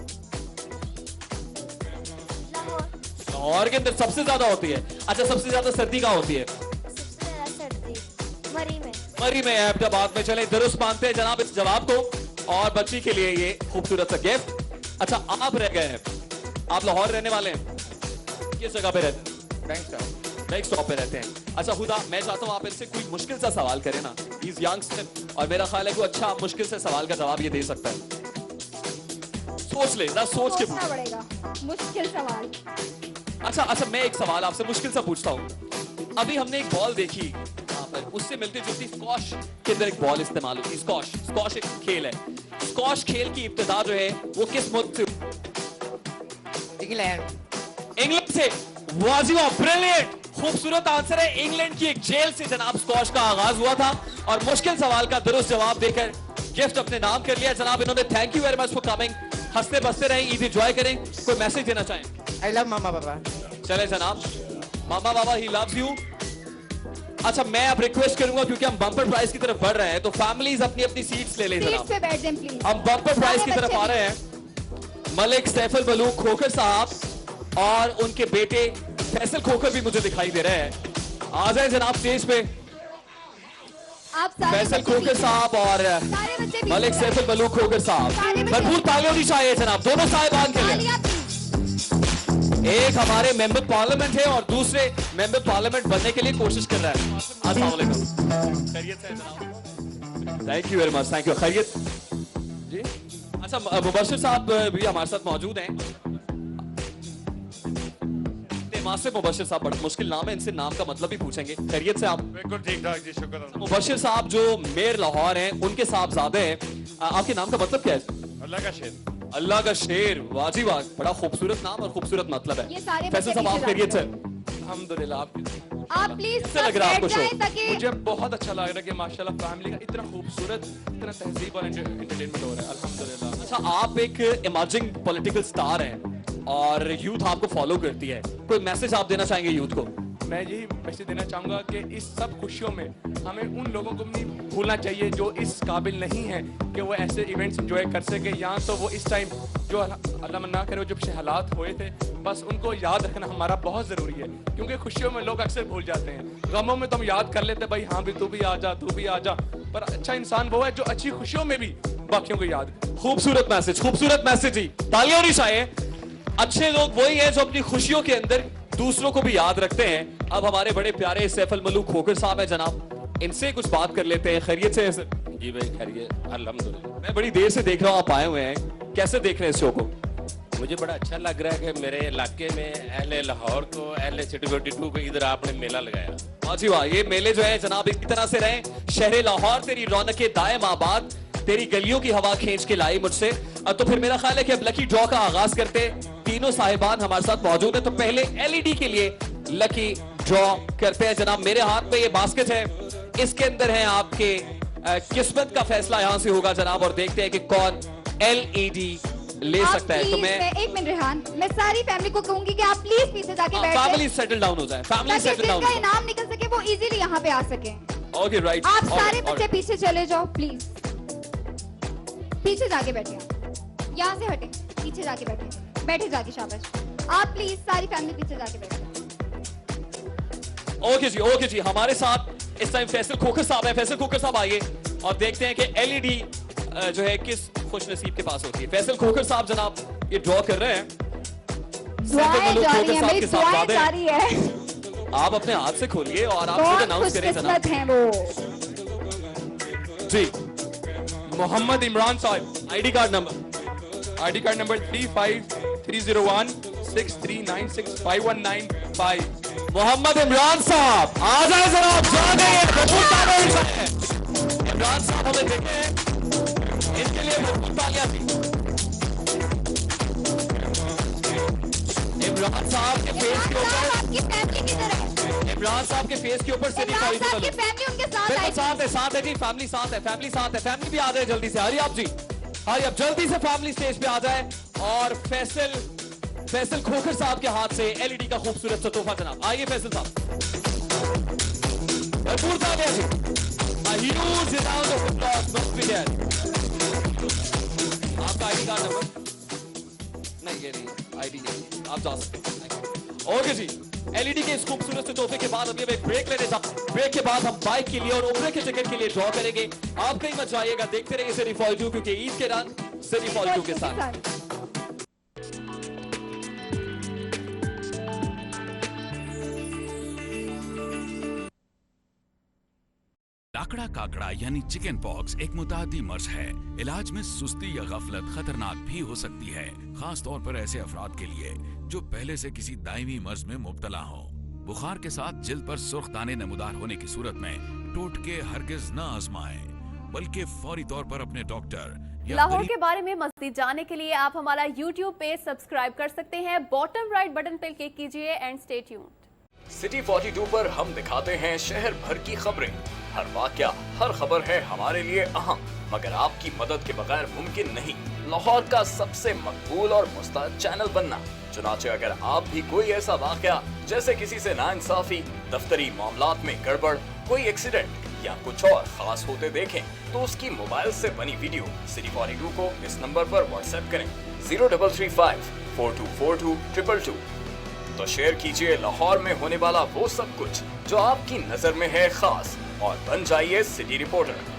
लाहौर के अंदर सबसे ज्यादा होती है। अच्छा, सबसे ज्यादा सर्दी कहाँ होती है? मरी में, अहमदाबाद में। चले, दुरुस्त मानते हैं जनाब इस जवाब को, और बच्ची के लिए ये खूबसूरत सा गिफ्ट। अच्छा, आप रह गए हैं, आप लाहौर रहने वाले हैं, किस जगह पे रहते हैं? बैंक स्टॉप पे रहते हैं। अच्छा हुदा, मैं चाहता हूँ आप इनसे कोई मुश्किल सा सवाल करें ना। इज यंगस्टर, और मेरा ख्याल है कोई अच्छा मुश्किल से सवाल का जवाब ये दे सकता है। सोच ले ना, सोच के पूछना पड़ेगा मुश्किल सवाल। अच्छा, मैं एक सवाल आपसे मुश्किल सा पूछता हूँ। अभी हमने एक बॉल देखी, उससे मिलती जुलती स्क्वॉश के अंदर एक बॉल इस्तेमाल होती है। स्क्वॉश एक खेल है। स्क्वॉश खेल की इब्तिदा जो है वो किस मुल्क से? इंग्लैंड से। वाह, ब्रिलियंट, खूबसूरत आंसर है। इंग्लैंड की एक जेल से जनाब स्क्वॉश का आगाज हुआ था, और मुश्किल सवाल का दुरुस्त जवाब देकर गिफ्ट अपने नाम कर लिया जनाब इन्होंने। Thank you very much for coming. हंसते बसते रहें, ईद एंजॉय करें। कोई मैसेज देना चाहें? आई लव मामा बाबा। चले जनाब, मामा बाबा ही लव्स यू। अच्छा मैं अब रिक्वेस्ट करूंगा क्योंकि हम बम्पर प्राइस की तरफ बढ़ रहे हैं तो फैमिलीज अपनी अपनी सीट्स ले लें सीट्स पे बैठ जाएं प्लीज। हम बम्पर प्राइस की तरफ आ रहे हैं। मलिक सैफुल मलूक खोखर साहब और उनके बेटे फैसल खोखर भी मुझे दिखाई दे रहे हैं। आ जाए जनाब स्टेज पे। आप सारे फैसल खोखर साहब और मलिक सैफुल मलूक खोखर साहब, भरपूर तालियां होनी चाहिए जनाब दोनों साहिबान के लिए। एक हमारे मेंबर पार्लियामेंट है और दूसरे मेंबर पार्लियामेंट बनने के लिए कोशिश कर रहा है। अस्सलाम वालेकुम, खैरियत से जनाब? Thank you very much, thank you. खैरियत जी? अच्छा मुबशिर साहब भी हमारे साथ मौजूद हैं। मासिफ मुबशिर साहब, बड़ा मुश्किल नाम है, इनसे नाम का मतलब भी पूछेंगे। खैरियत से आप? बिल्कुल ठीक ठाक जी, शुक्र। मुबशिर साहब जो मेयर लाहौर हैं उनके साहबजादे हैं। आपके नाम का मतलब क्या है? अल्लाह का शेर। अल्लाह का शेर, वाजी वाह, बड़ा खूबसूरत नाम और खूबसूरत मतलब है। ये सारे फैसल साहब आप खैरियत से? अल्हम्दुलिल्लाह। आप प्लीज कैसे लग रहा है आपको शो? मुझे बहुत अच्छा लग रहा है कि माशाल्लाह फैमिली का इतना खूबसूरत, इतना तहजीब और एंटरटेनमेंट हो रहा है, अल्हम्दुलिल्लाह। अच्छा आप एक इमर्जिंग पॉलिटिकल स्टार हैं और यूथ आपको फॉलो करती है, कोई मैसेज आप देना चाहेंगे यूथ को? मैं यही मैसेज देना चाहूँगा कि इस सब खुशियों में हमें उन लोगों को नहीं भूलना चाहिए जो इस काबिल नहीं है कि वो ऐसे इवेंट्स एंजॉय कर सके। या तो वो इस टाइम जो अल्लाह ना करे जो पिछले हालात हुए थे, बस उनको याद रखना हमारा बहुत ज़रूरी है, क्योंकि खुशियों में लोग अक्सर भूल जाते हैं। गमों में तो हम याद कर लेते भाई हाँ भी तू भी आ जा, तू भी आ जा, पर अच्छा इंसान वो है जो अच्छी खुशियों में भी बाकियों को याद। खूबसूरत मैसेज ही, तालियां होनी चाहिए। अच्छे लोग वही हैं जो अपनी खुशियों के अंदर दूसरों को भी याद रखते हैं। अब हमारे बड़े प्यारे सैफुल मलूक खोखर साहब हैं जनाब, इनसे कुछ बात कर लेते हैं। खैरियत से? जी भाई खैरियत, अल्हम्दुलिल्लाह। मैं बड़ी देर से देख रहा हूँ आप आए हुए हैं, कैसे देख रहे हैं इस शो को? मुझे बड़ा अच्छा लग रहा है कि मेरे इलाके में अहले लाहौर को, अहले सिटी 42 को इधर आपने मेला लगाया। वाह जी वाह, ये मेले जो है जनाब इसी तरह से रहे। शहर लाहौर तेरी रौनकें दायम आबाद, तेरी गलियों की हवा खींच के लाई मुझसे। तो फिर मेरा ख्याल है कि अब लकी ड्रॉ का आगाज करते। तीनों साहिबान हमारे साथ मौजूद है, तो पहले एलईडी के लिए लकी ड्रॉ करते हैं जनाब। मेरे हाथ में ये बास्केट है, इसके अंदर है आपके किस्मत का फैसला यहाँ से होगा जनाब, और देखते हैं कि कौन एलईडी ले सकता है। तो मैं एक मिनट रेहान, मैं सारी फैमिली को कहूंगी कि आप प्लीज पीछे जाके बैठ जाएं। फैमिली सेटल डाउन हो जाए, फैमिली सेटल डाउन, जिसका इनाम निकल सके वो इजीली यहाँ पे आ सके। Okay right. आप सारे बच्चे पीछे चले जाओ प्लीज, पीछे जाके बैठे, यहाँ से हटे, पीछे जाके बैठे जाके, शाबाश। आप प्लीज सारी फैमिली पीछे जाके बैठे। ओके जी, हमारे साथ इस टाइम फैसल खोखर साहब है। फैसल खोखर साहब आइए और देखते हैं कि एलईडी जो है किस खुश नसीब के पास होती है। फैसल खोखर साहब जनाब ये ड्रॉ कर रहे हैं। आप अपने हाथ से खोलिए और आप खुद अनाउंस करें जनाब। जी, मोहम्मद इमरान साहब, ID card number 353016396519 Mohammad Imran साहब आ जाए जनाब, इमरान साहब हमें देखे हैं, इनके लिए भरपूर तालियां थी। इमरान साहब के फेस के ऊपर, इमरान साहब के फेस के ऊपर से साथ है जी, फैमिली साथ है, फैमिली भी आ जाए जल्दी से। हरी आप जी, हरी आप जल्दी से फैमिली स्टेज पे आ जाए। और फैसल खोखर साहब के हाथ से एलईडी का खूबसूरत सा तोहफा जनाब। आइए फैसल साहब, भरपूर तालियां जी। आपका आईडी कार्ड नंबर नहीं, ये नहीं आईडी नहीं, आप जा सकते हैं। ओके जी, एलईडी के इस खूबसूरत से तोहफे के बाद अभी एक ब्रेक लेने जा। ब्रेक के बाद हम बाइक के लिए और उम्रे के टिकट के लिए ड्रॉ करेंगे। आप कहीं मत जाइएगा, देखते रहिए सिटी 42, क्योंकि ईद के रंग सिटी 42 के साथ। लाकड़ा काकड़ा यानी चिकन पॉक्स एक मुतादी मर्ज है। इलाज में सुस्ती या गफलत खतरनाक भी हो सकती है, खास तौर पर ऐसे अफराद के लिए जो पहले से किसी दायमी मर्ज में मुब्तला हो। बुखार के साथ जिल्द पर सुर्ख दाने नमूदार होने की सूरत में टोटके हरगिज न आजमाएं, बल्कि फौरी तौर पर अपने डॉक्टर। लाहौर के बारे में मज़ीद जानने के लिए आप हमारा YouTube पेज सब्सक्राइब कर सकते हैं। बॉटम राइट बटन पर क्लिक कीजिए एंड स्टे ट्यून्ड। सिटी 42 पर हम दिखाते हैं शहर भर की खबरें, हर वाकया, हर खबर है हमारे लिए अहम, मगर आपकी मदद के बगैर मुमकिन नहीं लाहौर का सबसे मकबूल और मुस्तैद चैनल बनना। चुनाचे अगर आप भी कोई ऐसा वाकया जैसे किसी से नाइंसाफी, दफ्तरी मामलात में गड़बड़, कोई एक्सीडेंट या कुछ और खास होते देखें तो उसकी मोबाइल से बनी वीडियो सिटी 42 को इस नंबर पर व्हाट्सएप करें 0335 4242 222। तो शेयर कीजिए लाहौर में होने वाला वो सब कुछ जो आपकी नजर में है खास और बन जाइए सिटी रिपोर्टर।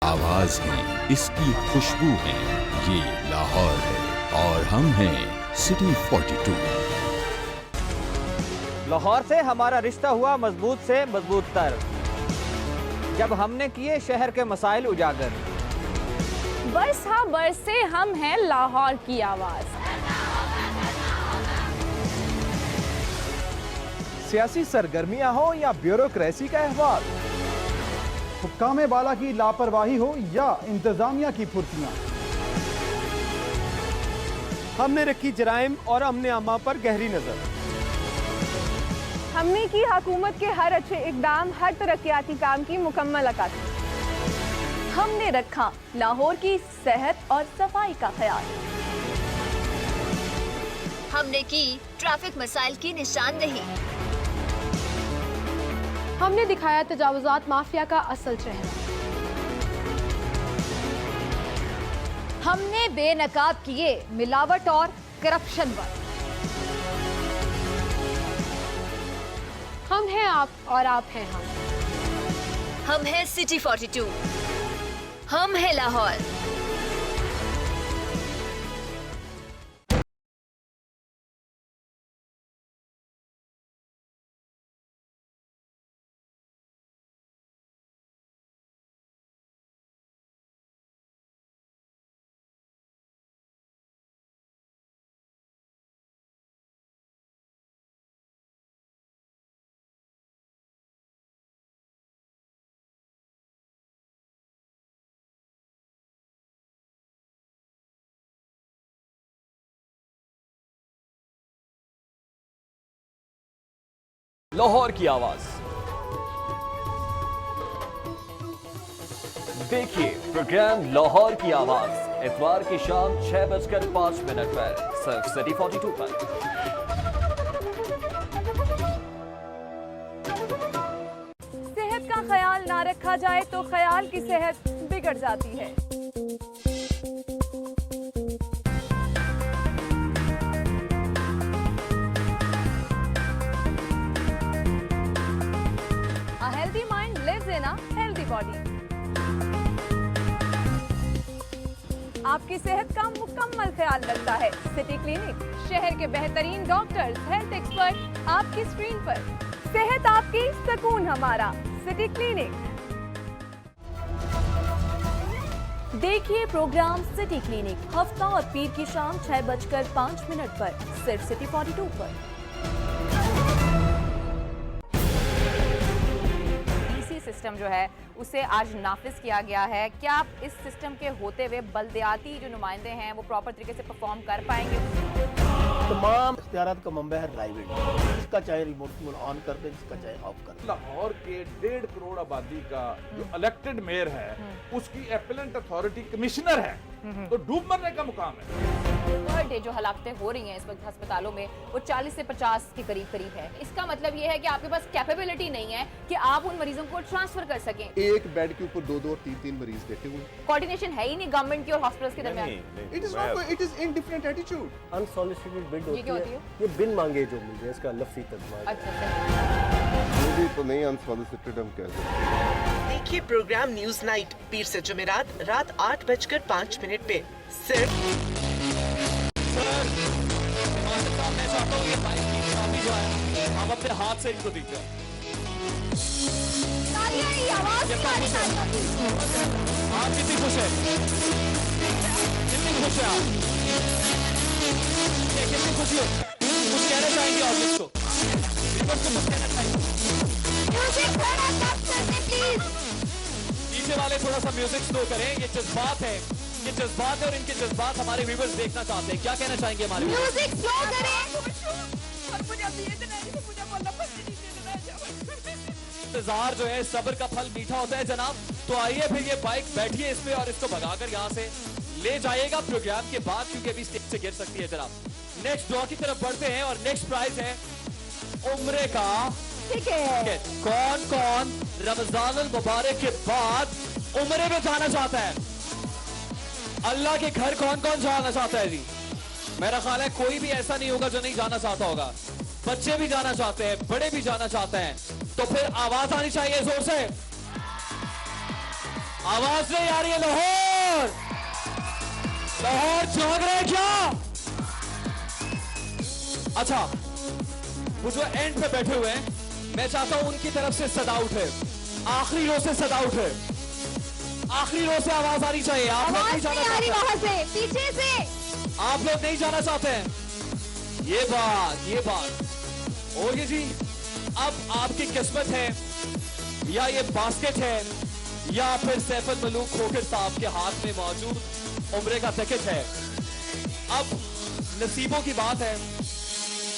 आवाज है, इसकी खुशबू है, ये लाहौर है और हम हैं सिटी 42। लाहौर से हमारा रिश्ता हुआ मजबूत से मजबूत तर, जब हमने किए शहर के मसाइल उजागर। बस हाँ बरसे हम हैं लाहौर की आवाज। सियासी सरगर्मियां हो या ब्यूरोक्रेसी का अहवाल, हुक्काम बाला की लापरवाही हो या इंतजामिया की फुर्तियां, हमने रखी जराइम और अमने अम्मा पर गहरी नजर। हमने की हुकूमत के हर अच्छे इकदाम, हर तरक्याती काम की मुकम्मल अक्कासी। हमने रखा लाहौर की सेहत और सफाई का ख्याल। हमने की ट्रैफिक मसाइल की निशानदेही। हमने दिखाया तजावुजात माफिया का असल चेहरा। हमने बेनकाब किए मिलावट और करप्शन पर। हम हैं आप और आप हैं हम। हम हैं सिटी 42। हम हैं लाहौर। लाहौर की आवाज देखिए प्रोग्राम लाहौर की आवाज इतवार की शाम 6:05 पर सिर्फ सिटी 42 पर। सेहत का ख्याल ना रखा जाए तो ख्याल की सेहत बिगड़ जाती है। A healthy mind lives in a healthy body. आपकी सेहत का मुकम्मल ख्याल रखता है सिटी क्लिनिक। शहर के बेहतरीन डॉक्टर्स, हेल्थ एक्सपर्ट आपकी स्क्रीन पर। सेहत आपकी, सुकून हमारा, सिटी क्लिनिक। देखिए प्रोग्राम सिटी क्लिनिक हफ्ता और पीर की शाम 6:05 पर सिर्फ सिटी 42 पर। सिस्टम जो है उसे आज नाफिज किया गया है। क्या आप इस सिस्टम के होते हुए बल्दियाती जो नुमाइंदे हैं वो प्रॉपर तरीके से परफॉर्म कर पाएंगे? तमाम इख्तियारात का मंबा है प्राइवेट, इसका चाहे रिमोट ऑन कर दे, इसका चाहे ऑफ कर दे। लाहौर के 1.5 करोड़ आबादी का जो इलेक्टेड मेयर है उसकी एपेलेंट अथॉरिटी कमिश्नर है। तो डूब मरने का मुकाम है। पर डे जो हलाकतें हो रही हैं इस वक्त अस्पतालों में वो 40 से 50 के करीब है। इसका मतलब ये है कि आपके पास कैपेबिलिटी नहीं है कि आप उन मरीजों को ट्रांसफर कर सकें। एक बेड के ऊपर 2-2 और 3-3 मरीज बैठे हुए। कोऑर्डिनेशन है ही नहीं गवर्नमेंट की और हॉस्पिटल्स के दरमियान। It is not, it is indifferent attitude. Unsolicited bid होती क्या होती है? ये बिन मांगे जो मिल जाए, इसका लफ्ज़ी तर्जुमा। अच्छा ये तो नहीं अनसॉलिसिटेड हम कह सकते। देखिए प्रोग्राम न्यूज नाइट पीर से जुमेरात रात 8:05 पे सिर्फ हम अपने हाथ से इनको दीजिए। आप कितनी खुश है? कितनी खुश है आप? कितनी खुशी हो? कुछ कहना चाहेंगे ऑडियंस को? कुछ कहना चाहेंगे? पीछे वाले थोड़ा सा म्यूजिक स्लो करें। ये जज्बात है, ये जज्बात है और इनके जज्बात हमारे व्यूअर्स देखना चाहते हैं। क्या कहना चाहेंगे हमारे म्यूजिक स्लो करें। इंतजार जो है सब्र का फल मीठा होता है जनाब। तो आइए फिर ये बाइक बैठिए इस पे और इसको भगाकर यहाँ से ले जाइएगा प्रोग्राम के बाद, क्योंकि अभी स्टेज से गिर सकती है जनाब। नेक्स्ट ड्रॉ की तरफ बढ़ते हैं और नेक्स्ट प्राइज है उम्रे का टिकट। कौन कौन रमजान अल मुबारक के बाद उम्रे में जाना चाहता है? अल्लाह के घर कौन कौन जाना चाहता है जी? मेरा ख्याल है कोई भी ऐसा नहीं होगा जो नहीं जाना चाहता होगा। बच्चे भी जाना चाहते हैं, बड़े भी जाना चाहते हैं। तो फिर आवाज आनी चाहिए जोर से। आवाज नहीं आ रही है। लाहौर, लाहौर जाग रहे क्या? अच्छा, वो जो एंड पे बैठे हुए हैं, मैं चाहता हूं उनकी तरफ से सदा उठे। आखिरी रो से सदा उठे। आखिरी रो से आवाज आनी चाहिए। आप लोग नहीं जाना चाहते? वहां से पीछे से आप लोग नहीं जाना चाहते हैं? ये बात और ये जी, अब आपकी किस्मत है या ये बास्केट है या फिर सैफुल मलूक खोखर साहब के हाथ में मौजूद उम्रे का टिकट है। अब नसीबों की बात है।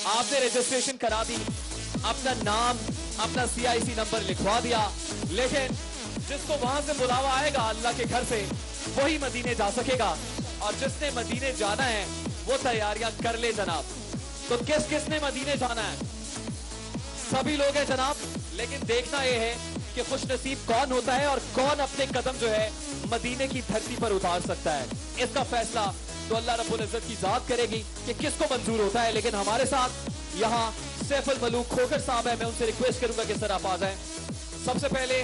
आपने रजिस्ट्रेशन करा दी, अपना नाम, अपना CIC नंबर लिखवा दिया, लेकिन जिसको वहां से बुलावा आएगा अल्लाह के घर से, वही मदीने जा सकेगा। और जिसने मदीने जाना है वो तैयारियां कर ले जनाब। तो किसने मदीने जाना है? सभी लोग हैं जनाब, लेकिन देखना यह है कि खुशनसीब कौन होता है और कौन अपने कदम जो है मदीने की धरती पर उतार सकता है। इसका फैसला तो अल्लाह रब्बुल इज्जत की जात करेगी कि किसको मंजूर होता है। लेकिन हमारे साथ यहाँ सैफुल मलूक खोखर साहब है। मैं उनसे रिक्वेस्ट करूंगा कि सर आप आ जाएं। सबसे पहले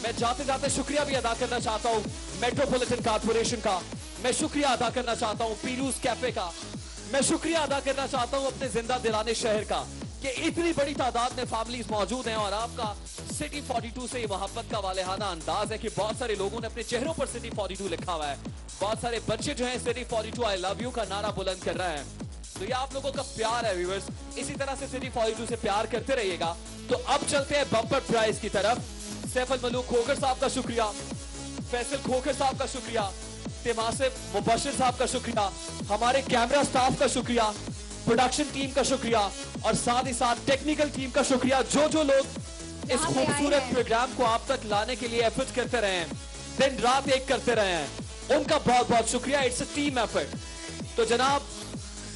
मैं जाते जाते शुक्रिया भी अदा करना चाहता हूँ मेट्रोपॉलिटन कॉर्पोरेशन का। मैं शुक्रिया अदा करना चाहता हूँ पीरूज कैफे का। मैं शुक्रिया अदा करना चाहता हूँ अपने जिंदा दिलाने शहर का कि इतनी बड़ी तादाद में फैमिलीज मौजूद हैं। और आपका सिटी 42 से ये मोहब्बत का वालेहाना अंदाज है कि बहुत सारे लोगों ने अपने चेहरों पर सिटी 42 लिखा हुआ है। बहुत सारे बच्चे जो हैं सिटी 42 आई लव यू का नारा बुलंद कर रहे हैं। तो ये आप लोगों का प्यार है व्यूअर्स। इसी तरह से सिटी 42 से प्यार करते रहिएगा। तो अब चलते हैं बम्पर प्राइज की तरफ। सैफुल मलूक खोखर साहब का शुक्रिया, फैसल खोखर साहब का शुक्रिया, तिमासिब मुबशिर साहब का शुक्रिया, हमारे कैमरा स्टाफ का शुक्रिया, प्रोडक्शन टीम का शुक्रिया और साथ ही साथ टेक्निकल टीम का शुक्रिया। जो लोग इस खूबसूरत प्रोग्राम को आप तक लाने के लिए एफर्ट करते रहे हैं, दिन रात एक करते रहे हैं, उनका बहुत बहुत शुक्रिया। It's a team effort. तो जनाब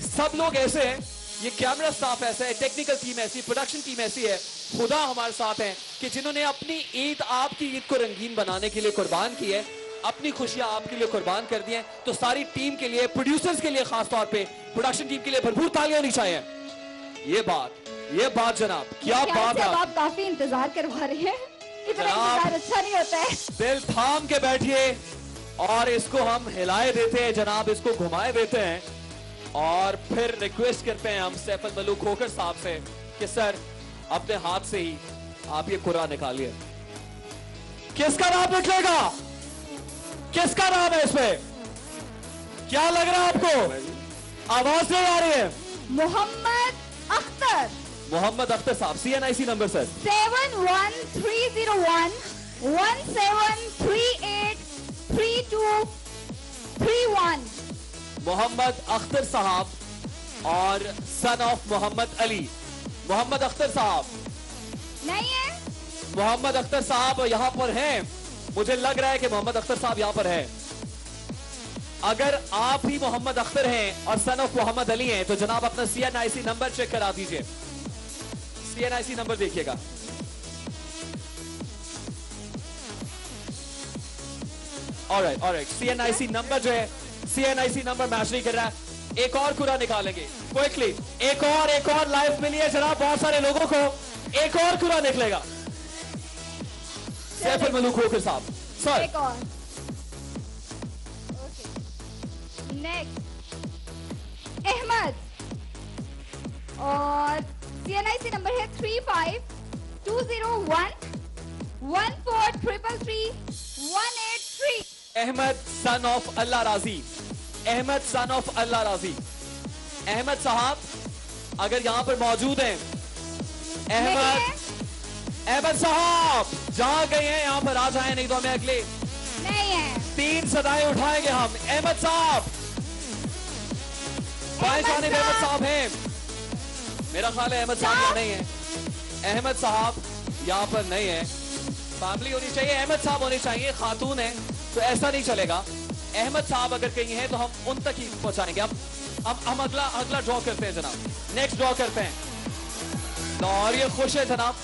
सब लोग ऐसे हैं, ये कैमरा स्टाफ ऐसा है, टेक्निकल टीम ऐसी, प्रोडक्शन टीम ऐसी है, खुदा हमारे साथ हैं कि जिन्होंने अपनी ईद, आपकी ईद को रंगीन बनाने के लिए कुर्बान की है, अपनी खुशियां आपके लिए कुर्बान कर दी हैं। तो सारी टीम के लिए, प्रोड्यूसर्स के लिए, खास तौर पे प्रोडक्शन टीम के लिए भरपूर तालियां होनी चाहिए। ये बात जनाब, क्या बात है। आप काफी इंतजार करवा रहे हैं। इतना इंतजार अच्छा नहीं होता है। दिल थाम के बैठिए और इसको हम हिलाए देते हैं जनाब, इसको घुमाए देते हैं और फिर रिक्वेस्ट करते हैं हम सैफुल मलूक खोखर साहब से कि सर अपने हाथ से ही आप ये कुरान निकालिए। किसका नाम निकलेगा? किसका नाम है इसमें? क्या लग रहा है आपको? आवाज नहीं आ रही है। मोहम्मद अख्तर। मोहम्मद अख्तर साहब, CNIC number sir 71301 17383231। Mohammad Akhtar साहब और सन ऑफ मोहम्मद अली। मोहम्मद अख्तर साहब नहीं है। मोहम्मद अख्तर साहब यहाँ पर हैं। मुझे लग रहा है कि मोहम्मद अख्तर साहब यहाँ पर हैं। अगर आप ही मोहम्मद अख्तर हैं और सन ऑफ मोहम्मद अली हैं तो जनाब अपना CNIC नंबर चेक करा दीजिए। CNIC नंबर देखिएगा। ऑलराइट, CNIC नंबर जो है, CNIC नंबर मैच नहीं कर रहा है। एक और कुरा निकालेंगे क्विकली, एक और लाइव मिली है जनाब बहुत सारे लोगों को, एक और कुरा निकलेगा। सैफुल मलूक खोखर साहब, सर एक और। नेक्स्ट अहमद और CNIC नंबर है 3520114333 अहमद सन ऑफ अल्लाह राजी, अहमद सन ऑफ अल्लाह राजी। अहमद साहब अगर यहां पर मौजूद हैं, अहमद साहब जहां गए हैं यहां पर आ जाएं, नहीं तो हमें अगले नहीं है। 3 सदाएं उठाएंगे हम। अहमद साहब बाएं जानिब अहमद साहब हैं, मेरा ख्याल है अहमद साहब यहाँ नहीं है। अहमद साहब यहाँ पर नहीं है। फैमिली होनी चाहिए, अहमद साहब होने चाहिए, खातून है तो ऐसा नहीं चलेगा। अहमद साहब अगर कहीं हैं तो हम उन तक ही पहुंचाएंगे। अब हम अगला ड्रॉ करते हैं जनाब, नेक्स्ट ड्रॉ करते हैं। और ये खुश है जनाब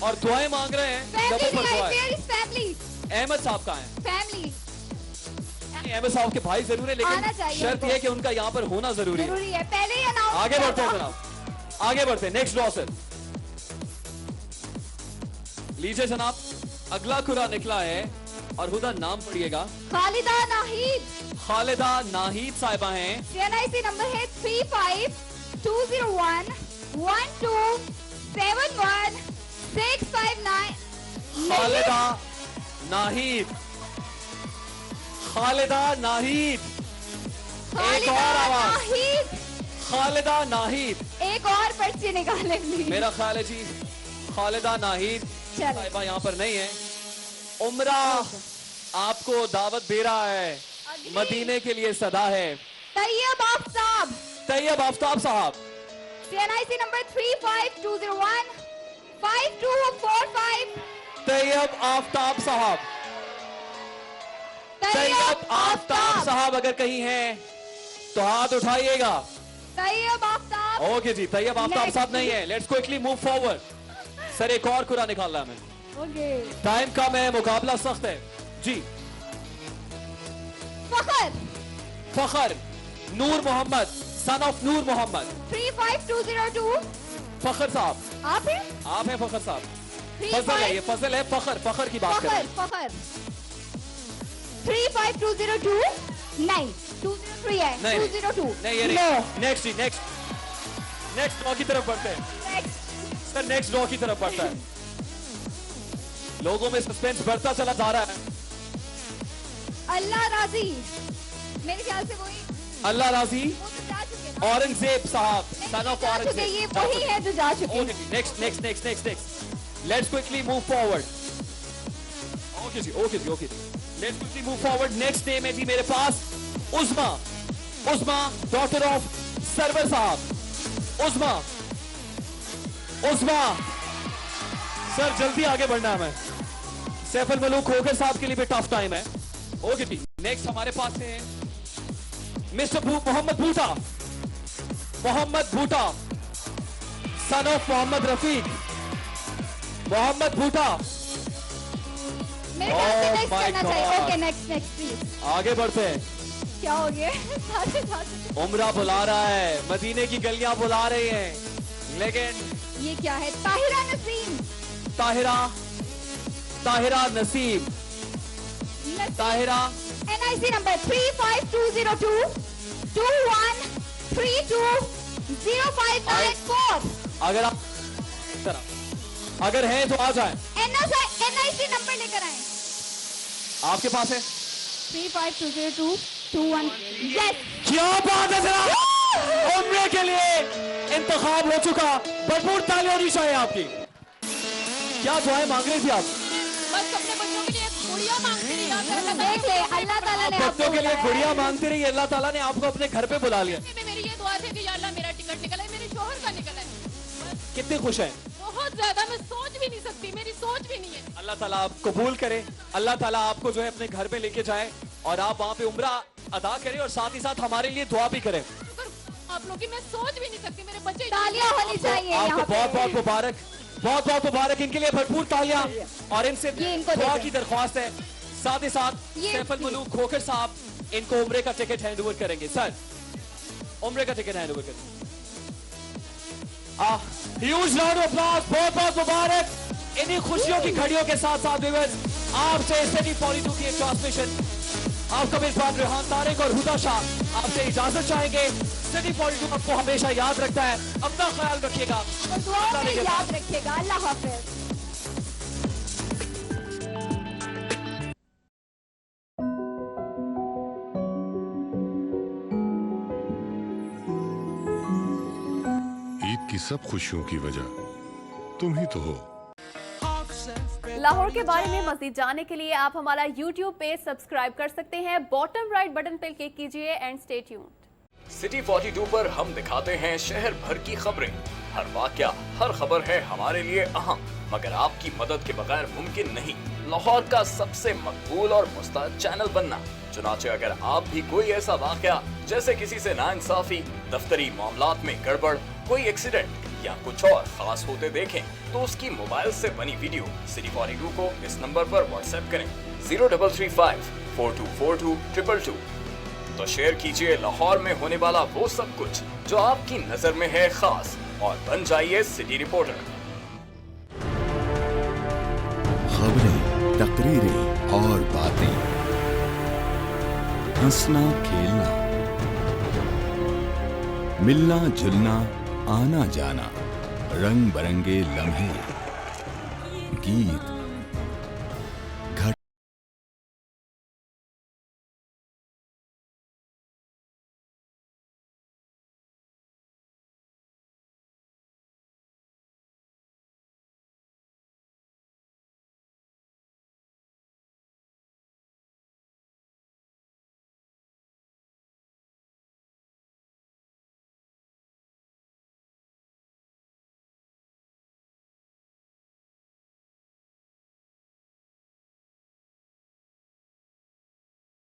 और दुआएं मांग रहे हैं। अहमद साहब कहाँ हैं? फैमिली अहमद साहब के भाई जरूर है, लेकिन शर्त यह कि उनका यहाँ पर होना जरूरी है। पहले ही अनाउंस आगे बढ़ते हैं जनाब, आगे बढ़ते हैं। नेक्स्ट ड्रॉ सर लीजिए जनाब, अगला कुरा निकला है और खुदा नाम पढ़िएगा। खालिदा नाहिद, खालिदा नाहिद साहिबा हैं। CNIC नंबर है 352012711659। खालिदा नाहिद, खालिदा नाहिद, एक और आवाज, खालिदा नाहिद। एक और पर्ची निकाले प्लीज। मेरा ख्याल है जी खालिदा नाहिद साहिबा यहाँ पर नहीं है। उमरा आपको दावत दे रहा है, मदीने के लिए सदा है। तैयब आफ्ताब, तैयब आफ्ताब साहब, CNIC नंबर 35215245। तैयब आफ्ताब साहब, तैयब आफ्ताब साहब अगर कहीं हैं तो हाथ उठाइएगा। तैयब आफ्ताब, ओके जी, तैयब आफ्ताब साहब नहीं है। Let's quickly move forward. Sir एक और कुरा निकालना है हमें, टाइम कम है, मुकाबला सख्त है जी। फखर, फखर नूर मोहम्मद, सन ऑफ नूर मोहम्मद। 35202। फखर साहब आप हैं? आप हैं फखर साहब? फजल है, ये फजल है। फखर, फखर की बात करें। फखर 35202 नहीं 203 है। 202 नहीं ये नहीं। नेक्स्ट जी, नेक्स्ट ड्रॉ की तरफ बढ़ते हैं सर, नेक्स्ट ड्रॉ की तरफ बढ़ता है। लोगों में सस्पेंस बढ़ता चला जा रहा है। अल्लाह राजी, मेरे ख्याल से वही अल्लाह राजी, औरंगजेब साहब, सन ऑफ औरंगजेब। ये वही है जो जा चुके हैं। Next let's quickly move forward. Okay जी, ओके जी। Let's quickly move forward. Next name है जी मेरे पास उस्मा, डॉक्टर ऑफ सरवर साहब। उस्मा सर जल्दी आगे बढ़ना है हमें। सैफुल मलूक खोखर साहब के लिए भी टफ टाइम है। ओके जी, नेक्स्ट हमारे पास है mister Mohammad Bhutta, son of Mohammad Rafiq. Mohammad Bhutta, मेरे ख्याल से नेक्स्ट करना चाहिए। Okay next please. आगे बढ़ते हैं। क्या हो गया? उमरा बुला रहा है, मदीने की गलियां बुला रही हैं, लेकिन ये क्या है? ताहिरा नसीम, ताहिरा नसीम, ताहिरा। NIC number 3520221320594। अगर हैं तो आ जाएं। NIC नंबर लेकर आए। आपके पास है 3520221। यस, क्या बात है जनाब, उम्रे के लिए इंतखाब हो चुका। भरपूर ताली होनी चाहिए आपकी। क्या दुआएं मांग रही थी आप? बस अपने बच्चों के लिए गुड़िया मांगती रही। देख ले, अल्लाह ताला ने बच्चों के लिए गुड़िया मांगती रही, अल्लाह ताला ने आपको अपने घर पे बुला लिया। मेरी ये दुआ थी कि या अल्लाह मेरा टिकट निकला है, मेरे शोहर का निकला है। कितने खुश हैं? बहुत ज्यादा, मैं सोच भी नहीं सकती, मेरी सोच भी नहीं है। अल्लाह ताला आप कबूल करे, अल्लाह ताला आपको जो है अपने घर पे लेके जाए और आप वहाँ पे उम्रा अदा करें और साथ ही साथ हमारे लिए दुआ भी करें। आप लोग की मैं सोच भी नहीं सकती, मेरे बच्चे तालियां होनी चाहिए आपको यहाँ पे। बहुत बहुत मुबारक, बहुत बहुत मुबारक, इनके लिए भरपूर तालियां। और इनसे दुआ की दरख्वास्त है। साथ ही साथ सैफुल मलूक खोखर साहब इनको उम्रे का टिकट हैंड ओवर करेंगे। सर, उम्रे का टिकट हैंड ओवर करेंगे। ह्यूज राउंड ऑफ अप्लॉज, बहुत बहुत मुबारक। इन्हीं खुशियों की घड़ियों के साथ साथ व्यूअर्स, आपसे सिटी 42 की एक ट्रांसमिशन आपका मेजबान रेहान तारिक और हुदा शाह आपसे इजाजत चाहेंगे। सिटी 42 आपको हमेशा याद रखता है, अपना ख्याल रखिएगा, याद रखिएगा। अल्लाह हाफिज। ईद की सब खुशियों की वजह तुम ही तो हो। लाहौर के बारे में मज़ीद जानने के लिए आप हमारा YouTube पेज सब्सक्राइब कर सकते हैं। बॉटम राइट बटन पर क्लिक कीजिए एंड स्टे ट्यून्ड। सिटी 42 पर हम दिखाते हैं शहर भर की खबरें। हर वाकया, हर खबर है हमारे लिए अहम, मगर आपकी मदद के बगैर मुमकिन नहीं लाहौर का सबसे मकबूल और मुस्तहद चैनल बनना। चुनाचे अगर आप भी कोई ऐसा वाकया जैसे किसी से नाइंसाफी, दफ्तरी मामलात में गड़बड़, कोई एक्सीडेंट या कुछ और खास होते देखें तो उसकी मोबाइल से बनी वीडियो सिटी 42 को इस नंबर पर व्हाट्सएप करें 0335 4242 222। तो शेयर कीजिए लाहौर में होने वाला वो सब कुछ जो आपकी नजर में है खास, और बन जाइए सिटी रिपोर्टर। खबरें, तकरीरें और बातें, हंसना खेलना, मिलना जुलना, आना जाना, रंग बरंगे लम्हे, गीत, घट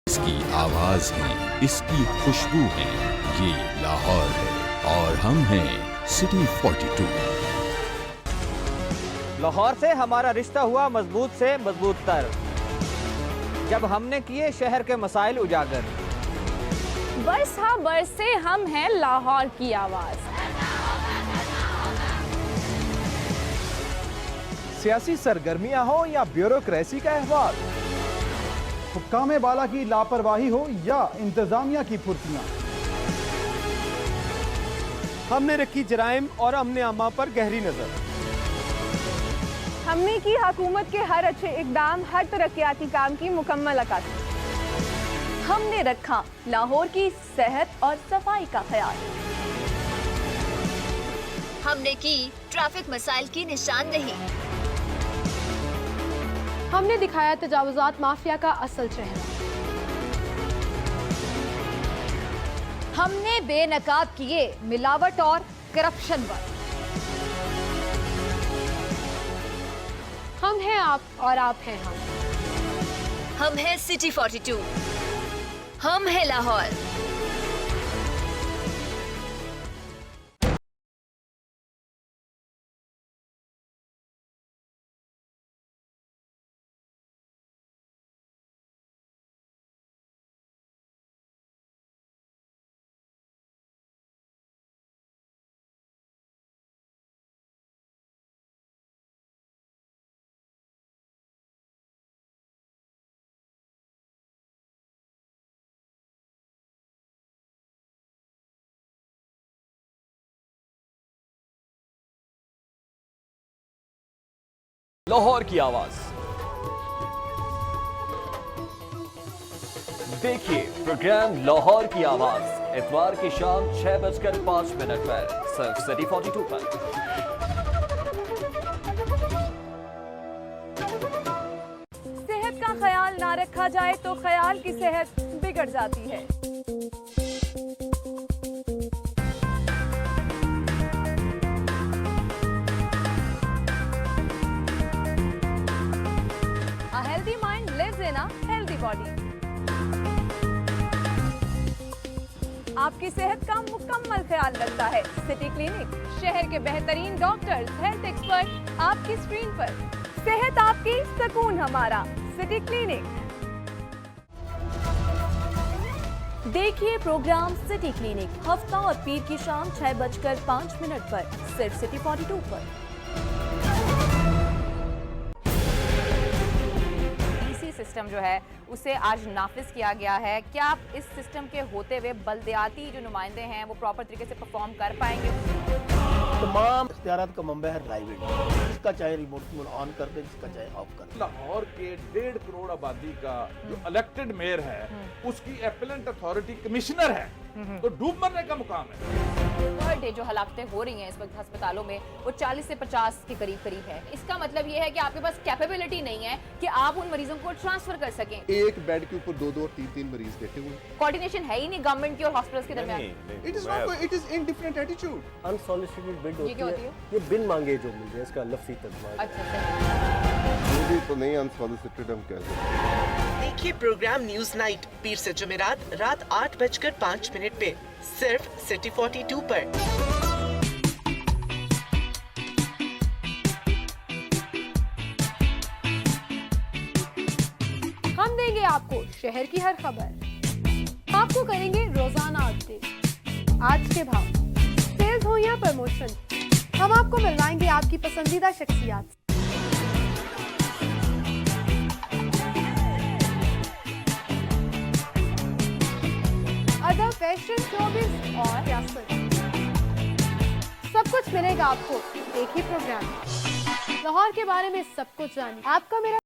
इसकी आवाज है, इसकी खुशबू है, ये लाहौर है और हम हैं सिटी 42। लाहौर से हमारा रिश्ता हुआ मजबूत से मजबूत तर, जब हमने किए शहर के मसाइल उजागर। बरसा बरसे हम हैं लाहौर की आवाज। सियासी सरगर्मियां हो या ब्यूरोक्रेसी का अहवाल, हुक्काम बाला की लापरवाही हो या इंतजामिया की फुर्तियां, हमने रखी जराइम और अमने अमा पर गहरी नजर। हमने की हुकूमत के हर अच्छे इकदाम, हर तरक्याती काम की मुकम्मल अक्कासी। हमने रखा लाहौर की सेहत और सफाई का ख्याल। हमने की ट्रैफिक मसाइल की निशानदेही। हमने दिखाया तजावुजात माफिया का असल चेहरा। हमने बेनकाब किए मिलावट और करप्शन पर। हम हैं आप और आप हैं हम। हम हैं सिटी 42, हम हैं लाहौर। लाहौर की आवाज देखिए प्रोग्राम लाहौर की आवाज इतवार की शाम 6:05 पर सिर्फ सिटी 42 पर। सेहत का ख्याल ना रखा जाए तो ख्याल की सेहत बिगड़ जाती है। A healthy mind lives in a healthy body. आपकी सेहत का मुकम्मल ख्याल रखता है। सिटी क्लिनिक, शहर के बेहतरीन डॉक्टर्स, हेल्थ एक्सपर्ट आपकी स्क्रीन पर। सेहत आपकी, सुकून हमारा। City clinic. देखिए प्रोग्राम सिटी क्लिनिक हफ्ता और पीर की शाम 6:05 पर सिर्फ सिटी 42 पर। सिस्टम जो है उसे आज नाफिज किया गया है। क्या आप इस सिस्टम के होते हुए बल्दियाती जो नुमाइंदे हैं वो प्रॉपर तरीके से परफॉर्म कर पाएंगे? तमाम इख्तियारात का मंबा है राइवेट, जिसका चाहे रिमोट ऑन कर दे, जिसका चाहे ऑफ कर दे। लाहौर के 1.5 करोड़ आबादी का जो इलेक्टेड मेयर है उसकी एपेलेंट अथॉरिटी कमिश्नर है, तो डूब मरने का मुकाम है। पर डे जो हलाकतें हो रही हैं इस वक्त अस्पतालों में वो 40 से 50 के करीब है। इसका मतलब ये है कि आपके पास कैपेबिलिटी नहीं है कि आप उन मरीजों को ट्रांसफर कर सकें। एक बेड के ऊपर 2-2 और 3-3 मरीज बैठे हुए। कोऑर्डिनेशन है ही नहीं गवर्नमेंट की और हॉस्पिटल्स के दरमियान। It is in different attitude. Unsolicited bid ये क्या होती है? ये बिन मांगे जो मिल जाए, इसका लफ्ज़ी तर्जुमा। ये तो नहीं अनसॉलिसिटेड हम कह सकते। देखिए प्रोग्राम न्यूज नाइट पीर से जुमेरात रात 8:05 पे सिर्फ सिटी 42 पर। हम देंगे आपको शहर की हर खबर, आपको करेंगे रोजाना अपडेट, आज के भाव, सेल्स हो या प्रमोशन, हम आपको मिलवाएंगे आपकी पसंदीदा शख्सियात। अदब, फैशन, शोबिज़ और सियासत, सब कुछ मिलेगा आपको एक ही प्रोग्राम। लाहौर के बारे में सब कुछ जानिए। आपका मेरा